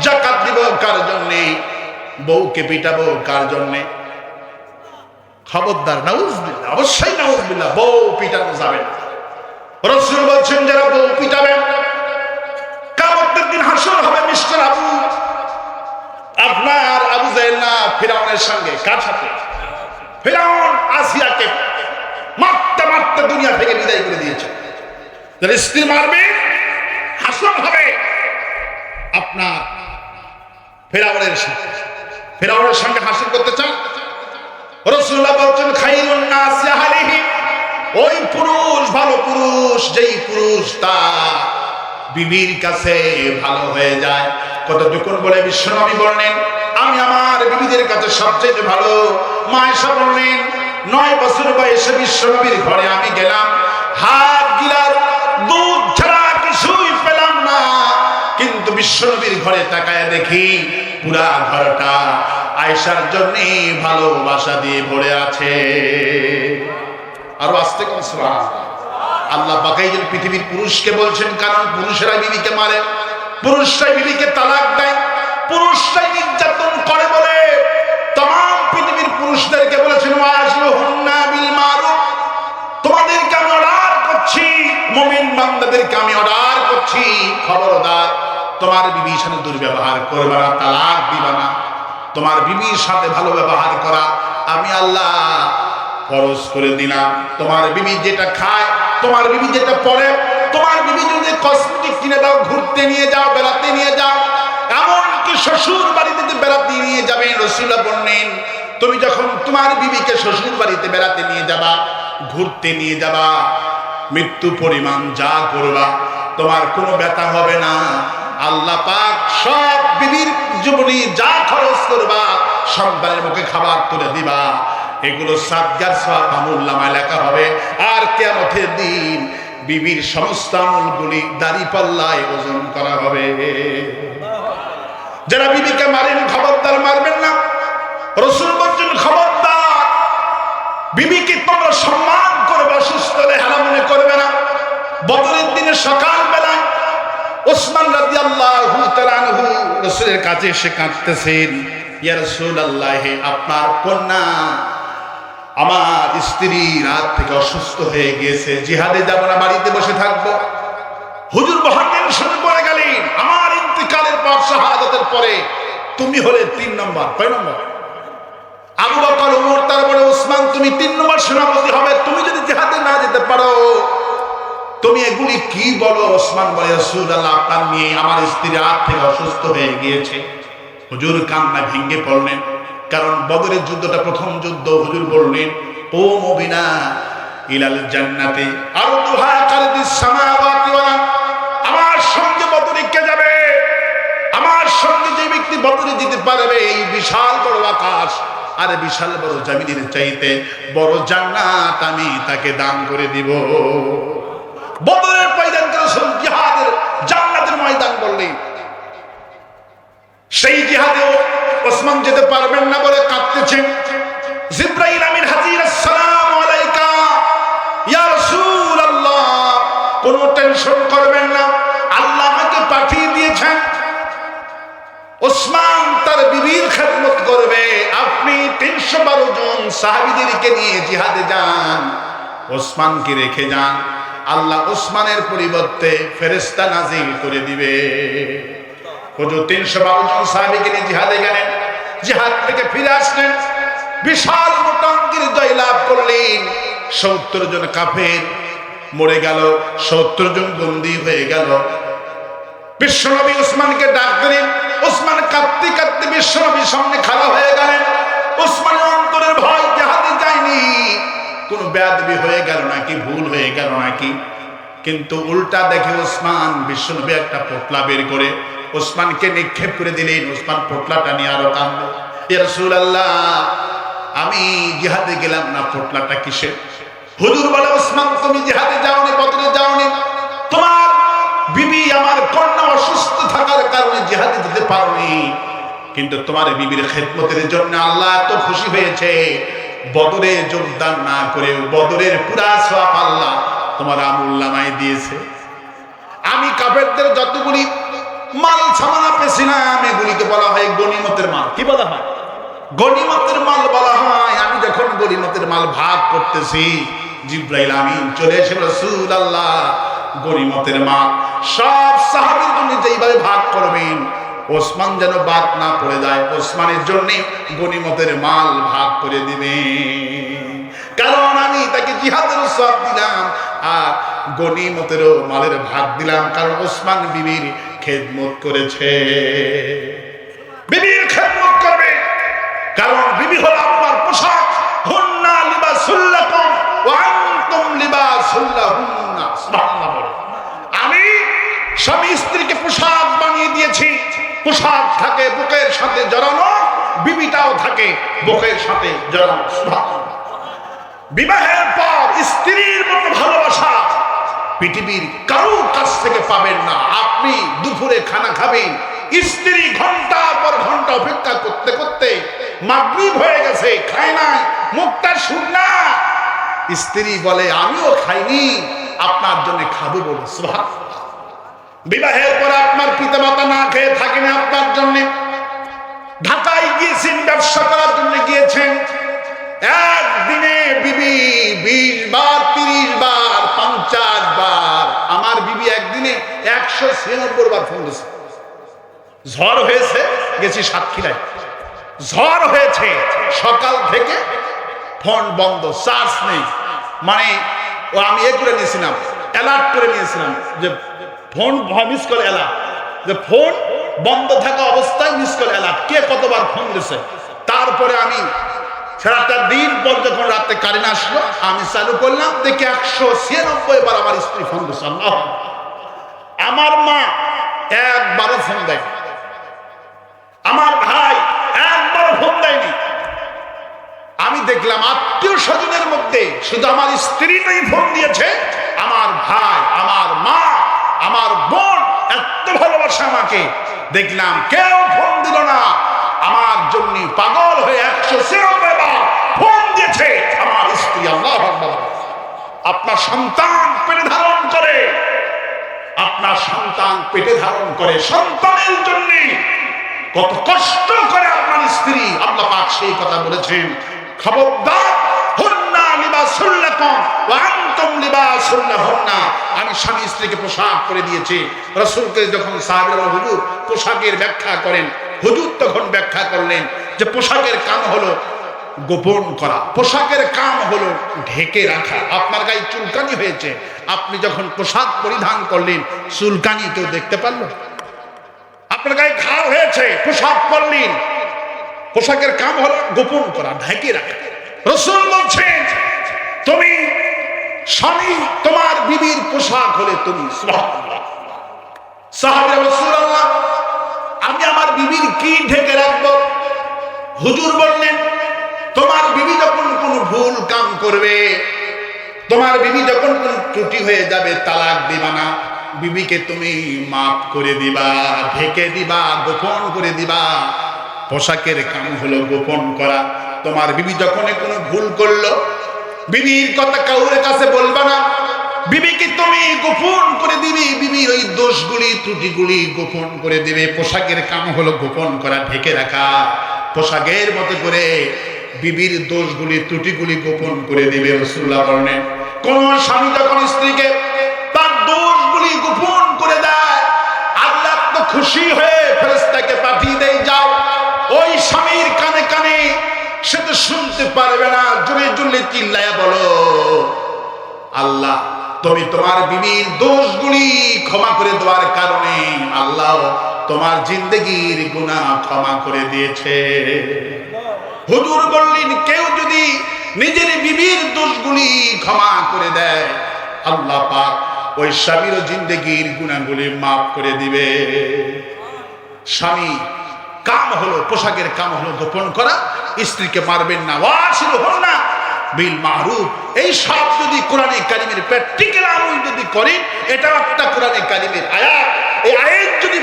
যাকাত দিব কার জন্য? বউকে পিটাবো কার জন্য? খবরদার, নাউজুবিল্লাহ, অবশ্যই নাউজুবিল্লাহ, বউ পিটানো যাবে না। রাসূল বলছেন যারা বউ পিটাবেন কিয়ামতের দিন হাসর হবে মিস্টার আবু, আপনার আবু জাহেল না ফিরাউনের সঙ্গে। কার সাথে? ফিরাউন আসিয়াকে মারতে মারতে দুনিয়া থেকে বিদায় করে দিয়েছে। যারা স্ত্রী মারবে হাসর হবে আপনার ফিরাউনের সাথে। ফিরাউনের সঙ্গে হাসর করতে চান? রাসূলুল্লাহ বলছেন খায়রুন নাস আহলিহি, ওই পুরুষ ভালো পুরুষ যেই পুরুষ তার বিবির কাছে ভালো হয়ে যায়। কতটুকুন বলে বিশ্বনবী বললেন আমি আমার বিবিদের কাছে সবচেয়ে ভালো। মা আয়েশা বললেন 9 বছর বয়সে বিশ্বনবীর ঘরে আমি গেলাম, হাত গিলার দুধ ছাড়া কিছুই পেলাম না, কিন্তু বিশ্বনবীর ঘরে তাকায় দেখি পুরা ঘরটা আয়েশার জন্য ভালোবাসা দিয়ে ভরে আছে। আর আস্তে কোন সুবহানাল্লাহ। আল্লাহ পাক এই যে পৃথিবীর পুরুষকে বলছেন, কারণ পুরুষেরা বিবিকে মারে, পুরুষরাই বিবিকে তালাক দেয়, পুরুষরাই নির্যাতন করে বলে तमाम পৃথিবীর পুরুষদেরকে বলেছেন ওয়াশরুহুন্না বিল মারুফ, তোমাদেরকে আমি অর্ডার করছি, মুমিন বান্দাদেরকে আমি অর্ডার করছি, খবরদার তোমার বিবির সাথে দুর্ব্যবহার করবে না, তালাক দিবা না। তোমার বিবির সাথে ভালো ব্যবহার করা আমি আল্লাহ ফরজ করে দিলাম। তোমার বিবি যেটা খায়, তোমার বিবি যেটা পরে, তোমার বিবি যদি কসমেটিক কিনে দাও, ঘুরতে নিয়ে যাও, বেড়াতে নিয়ে যাও, এমনকি শ্বশুর বাড়িতে বেড়াতে নিয়ে যাবে। রাসূলুল্লাহ বললেন তুমি যখন তোমার বিবিকে শ্বশুর বাড়িতে বেড়াতে নিয়ে যাবা, ঘুরতে নিয়ে যাবা, মৃত্যু পরিমাণ যা করবা তোমার কোনো ব্যথা হবে না। আল্লাহ পাক সব বিবির জীবনী যা খরচ করবা, সন্তানের মুখে খাবার তুলে দিবা, এগুলো সাদগার সওয়াব আমুলনামায় লেখা হবে। আর কিয়ামতের দিন বিবির সমস্ত আমলগুলি দাঁড়িপাল্লায় ওজন করা হবে। যারা বিবিকে মারেন খবরদার মারবেন না। রাসূল বলেন খবরদার বিবিকে তোমরা সম্মান করবে, অসুস্থ হলে হারাম মনে করবে না। বদরের দিনে সকালবেলায় ওসমান রাদিয়াল্লাহু তাআলা আনহু রাসূলের কাছে এসে কাঁদতেছেন, ইয়া রাসূলুল্লাহ, আপনার কন্যা আমার স্ত্রী রাত থেকে অসুস্থ হয়ে গিয়েছে, জিহাদে যাব না, বাড়িতে বসে থাকবো। হুজুর মহা টেনশনে পড়ে গেলেন। আমার ইন্তিকালের পর, শাহাদাতের পরে তুমি হলে 3 নম্বর। কয় নম্বর? আবু বকর, ওমর, তারপরে ওসমান, তুমি 3 নম্বর সেনাপতি হবে। তুমি যদি জিহাদে না যেতে পারো, তুমি এগুলি কি বলো? ওসমান বলে, রাসূলুল্লাহ, আপনার মেয়ে আমার স্ত্রী রাত থেকে অসুস্থ হয়ে গিয়েছে। হুজুর কান্না ভেঙে পড়লেন, কারণ বদরের যুদ্ধটা প্রথম যুদ্ধ। হুজুর বললেন, ও মুমিনা ইলাল জান্নাতি আরদুহা কারদিস সামাওয়াতি ওয়াল আরদ, আমার সঙ্গে বদরে কে যাবে? আমার সঙ্গে যে ব্যক্তি বদরে যেতে পারবে, এই বিশাল বড় আকাশ আর বিশাল বড় জমিনের চাইতে বড় জান্নাত আমি তাকে দান করে দিব। বদরের ময়দানকে রাসূল জিহাদের জান্নাতের ময়দান বললেন। সেই জিহাদেও ওসমান যেতে পারবেন না বলে কাঁদতেছেন। জিবরাইল আমিন হাজির, আসসালামু আলাইকা ইয়া রাসূলুল্লাহ, কোনো টেনশন করবেন না, আল্লাহ আমাকে পাঠিয়ে দিয়েছেন ওসমান তার বিবির খেদমত করবে। আপনি 312 জন সাহাবীদেরকে নিয়ে জিহাদে যান, ওসমানকে রেখে যান। আল্লাহ ওসমানের পরিবর্তে ফেরেশতা নাজিল করে দিবে। হুজুর 312 জন সাহাবীকে নিয়ে জিহাদে গেলেন। জিহাদ থেকে ফিরে আসলেন, বিশাল মোটাঙ্গির জয় লাভ করলেন। 70 জন কাফের মরে গেল, 70 জন বন্দী হয়ে গেল। বিশ্বনবী ওসমানকে ডাক দিলেন। ওসমান কাঁদতে কাঁদতে বিশ্বনবীর সামনে খাড়া হয়ে গেলেন। ওসমানের অন্তরের ভয়, জিহাদে যায়নি, কোন বেয়াদবি হয়ে গেল নাকি, ভুল হয়ে গেল নাকি। কিন্তু উল্টা দেখে ওসমান, বিশ্বনবী একটা পোটলা বের করে ওসমানকে নিক্ষেপ করে দিলেন। ওসমান পোটলাটা নিয়ে আরো কাঁদল, ইয়া রাসূলুল্লাহ, আমি জিহাদে গেলাম না, পোটলাটা কিসের? হুজুর বলে, ওসমান, তুমি জিহাদে যাওনি, বদরে যাওনি, তোমার বিবি আমার কন্যা অসুস্থ থাকার কারণে জিহাদে যেতে পারোনি, কিন্তু তোমার বিবির খেদমতের জন্য আল্লাহ এত খুশি হয়েছে, বদরে যোগদান না করেও বদরের পুরা সওয়াব আল্লাহ তোমার আমুলনামায় দিয়েছে। আমি কাফেরদের যতগুলি মাল সামানা পেছিলাম, এগুলিকে বলা হয় গনিমতের মাল। কি বলা হয়? গনিমতের মাল বলা হয়। আমি যখন গনিমতের মাল ভাগ করতেছি, জিবরাইল আমিন চলে এসে, রাসূলুল্লাহ, গনিমতের মাল সব সাহাবীর জন্য যেইভাবে ভাগ করবেন, ওসমান যেন বাদ না পড়ে যায়, ওসমানের জন্য গনিমতের মাল ভাগ করে দিবেন। কারণ আমি তাকে জিহাদের সওয়াব দিলাম আর গনিমতেরও মালের ভাগ দিলাম, কারণ ওসমান বিবির খেদমত করেছে। বিবির খেদমত করবে, কারণ বিবি হলো আপনার পোশাক। হুন্না লিবাসুল লাকুম ওয়া আনতুম লিবাসুল লাহুন্না। সুবহানাল্লাহ। আমি স্বামী স্ত্রীকে পোশাক বানিয়ে দিয়েছি। পোশাক থাকে বুকের সাথে জড়ানো, বিবিটাও থাকে বুকের সাথে জড়ানো। সুবহানাল্লাহ। বিবাহের পর স্ত্রীর মতো ভালোবাসা পৃথিবীর কারো কাছ থেকে পাবেন না। আপনি দুপুরে খানা খাবেন, স্ত্রী ঘন্টার পর ঘন্টা অপেক্ষা করতে করতে মাগরিব হয়ে গেছে, খায় নাই, মুখটা শুকনা, স্ত্রী বলে, আমিও খাইনি, আপনার জন্য খাবো বলে। সুবহানাল্লাহ। বিবাহের পর আপনার পিতামাতা না খেয়ে থাকেন আপনার জন্য। ঢাকায় গিয়েছেন, ব্যবসা করার জন্য গিয়েছেন, একদিনে বিবি 20 বার, 30 বার, 50 বার। আমার বিবি একদিনে 196 বার ফোন দিয়েছে। ঝড় হয়েছে, গেছি সাতক্ষীরায়, ঝড় হয়েছে, সকাল থেকে ফোন বন্ধ, চার্জ নেই। মানে ও আমি করে নিয়েছিলাম, অ্যালার্ট করে নিয়েছিলাম যে ফোন মিস কল অ্যালার্ট, যে ফোন বন্ধ থাকা অবস্থায় মিস কল অ্যালার্ট, কে কতবার ফোন দিয়েছে। তারপরে আমি সারাটা দিন পর যখন রাতে কারেন্ট আসলো, আমি চালু করলাম, দেখি 196 বার আমার স্ত্রী ফোন দিচ্ছে। আল্লাহ। আমার মা একবারও ফোন দেয়, আমার ভাই একবারও ফোন দেয়নি। আমি দেখলাম আত্মীয় স্বজনের মধ্যে শুধু আমার স্ত্রীটাই ফোন দিয়েছে, আমার ভাই, আমার মা, আমার বোন এত ভালোবাসে আমাকে, দেখলাম কেউ ফোন দিল না। আমার জন্য পাগল হয়ে 196 বার ফোন দিয়েছে আমার স্ত্রী। আল্লাহু আকবার। আপনার সন্তান পেটে ধারণ করে, আপনার সন্তান পেটে ধারণ করে, সন্তানের জন্য কত কষ্ট করে আপনার স্ত্রী। আল্লাহ পাক সেই কথা বলেছেন, খবরদার, হুন্না লিবাসুল লাকুম ওয়া আনতুম লিবাসুল লাহুন্না। আমি স্বামী স্ত্রীকে পোশাক করে দিয়েছি। রাসূলকে যখন সাহাবীরা হুজুর পোশাকের ব্যাখ্যা করেন, হুজুর তখন ব্যাখ্যা করলেন যে পোশাকের কাম হলো গোপন করা, পোশাকের কাম হলো ঢেকে রাখা। আপনার গায়ে চুলকানি হয়েছে, আপনি যখন পোশাক পরিধান করলেন চুলকানি কেউ দেখতে পারলো? আপনার গায়ে ঘা হয়েছে, পোশাক পরলেন, পোশাকের কাম হলো গোপন করা, ঢেকে রাখা। রাসূল বলছেন, তুমি স্বামী, তোমার বিবির পোশাক হলে তুমি। সুবহানাল্লাহ। সাহাবীরা, রাসূলুল্লাহ, আমি আমার বিবির কি ঢেকে রাখবো? হুজুর বললেন, তোমার বিবি যখন কোনো ভুল কাম করবে, তোমার বিবি যখন কোনো ত্রুটি হয়ে যাবে, তালাক দিবা না, বিবিকে তুমি মাফ করে দিবা, ঢেকে দিবা, গোপন করে দিবা। পোশাকের কাম হলো গোপন করা। তোমার বিবি যখন কোনো ভুল করলো, বিবির কথা কাউরে কাছে বলবা না, বিবিকে তুমি গোপন করে দিবি, বিবির ওই দোষগুলি ত্রুটিগুলি গোপন করে দিবে। পোশাকের কাম হলো গোপন করা, ঢেকে রাখা। পোশাকের মতো করে বিবির দোষগুলি ত্রুটিগুলি গোপন করে দিবে। রাসূলুল্লাহ বলেন, কোন স্বামী যখন স্ত্রীকে তার দোষগুলি গোপন করে দেয়, আল্লাহ তো খুশি হয়ে ফেরেশতাকে পাঠিয়ে দেয়, যাও ওই স্বামীর কানে কানে, সে তো শুনতে পারবে না, জোরে জোরে চিল্লায়া বলো, আল্লাহ তুমি তোমার বিবির দোষগুলি ক্ষমা করে দেওয়ার কারণে আল্লাহ তোমার জিন্দেগির গুনাহ ক্ষমা করে দিয়েছে। হুজুর বললেন, কেউ যদি নিজের বিবির দোষগুলি ক্ষমা করে দেয়, আল্লাহ পাক ওই স্বামীর জিন্দেগির গুনাহগুলি মাফ করে দিবে। স্বামী কাম হলো, পোশাকের কাম হলো গোপন করা। স্ত্রীকে মারবেন না, ওয়াশিরুহুন্না বিল মারুফ। এই সব যদি কোরআনে কারিমের প্র্যাকটিক্যাল আমল যদি করেন, এটা একটা কোরআনে কারিমের আয়াত। এই আয়াত যদি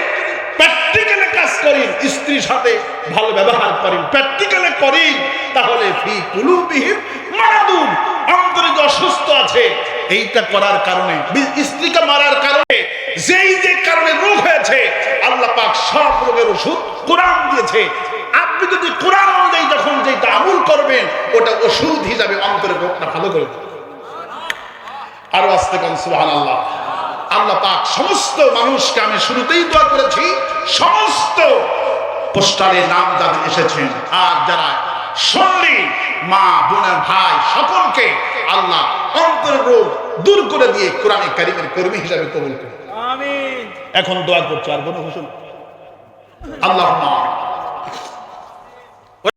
প্র্যাকটিক্যালে কাজ করেন, স্ত্রীর সাথে ভালো ব্যবহার করেন, প্র্যাকটিক্যালে করেন, তাহলে ফি কুলুবিহিম মারাদুন, অন্তরে যে অসুস্থ আছে, এইটা করার কারণে, স্ত্রীকে মারার কারণে যেই যে কারণে রোগ হয়েছে, আল্লাহ পাক সব রোগের ওষুধ কোরআন দিয়েছে। আপনি যদি কোরআন অনুযায়ী যখন যেটা আমল করবেন, ওটা ওষুধ হিসাবে অন্তরের রোগটা ভালো করে দেবে। আরো আস্তে কান সুবহানাল্লাহ। আল্লাহ পাক সমস্ত মানুষকে, আমি শুরুতেই দোয়া করেছি, সমস্ত পোস্টারে নাম যাদের এসেছেন আর যারা শুনলি, মা, বোনের, ভাই, সকলকে আল্লাহ অন্তরের রোগ দূর করে দিয়ে কোরআনে কারিমের কর্মী হিসাবে কবুল করুন। আমিন। এখন দোয়া করছি, আর কোনো ঘোষণা। আল্লাহুম্মা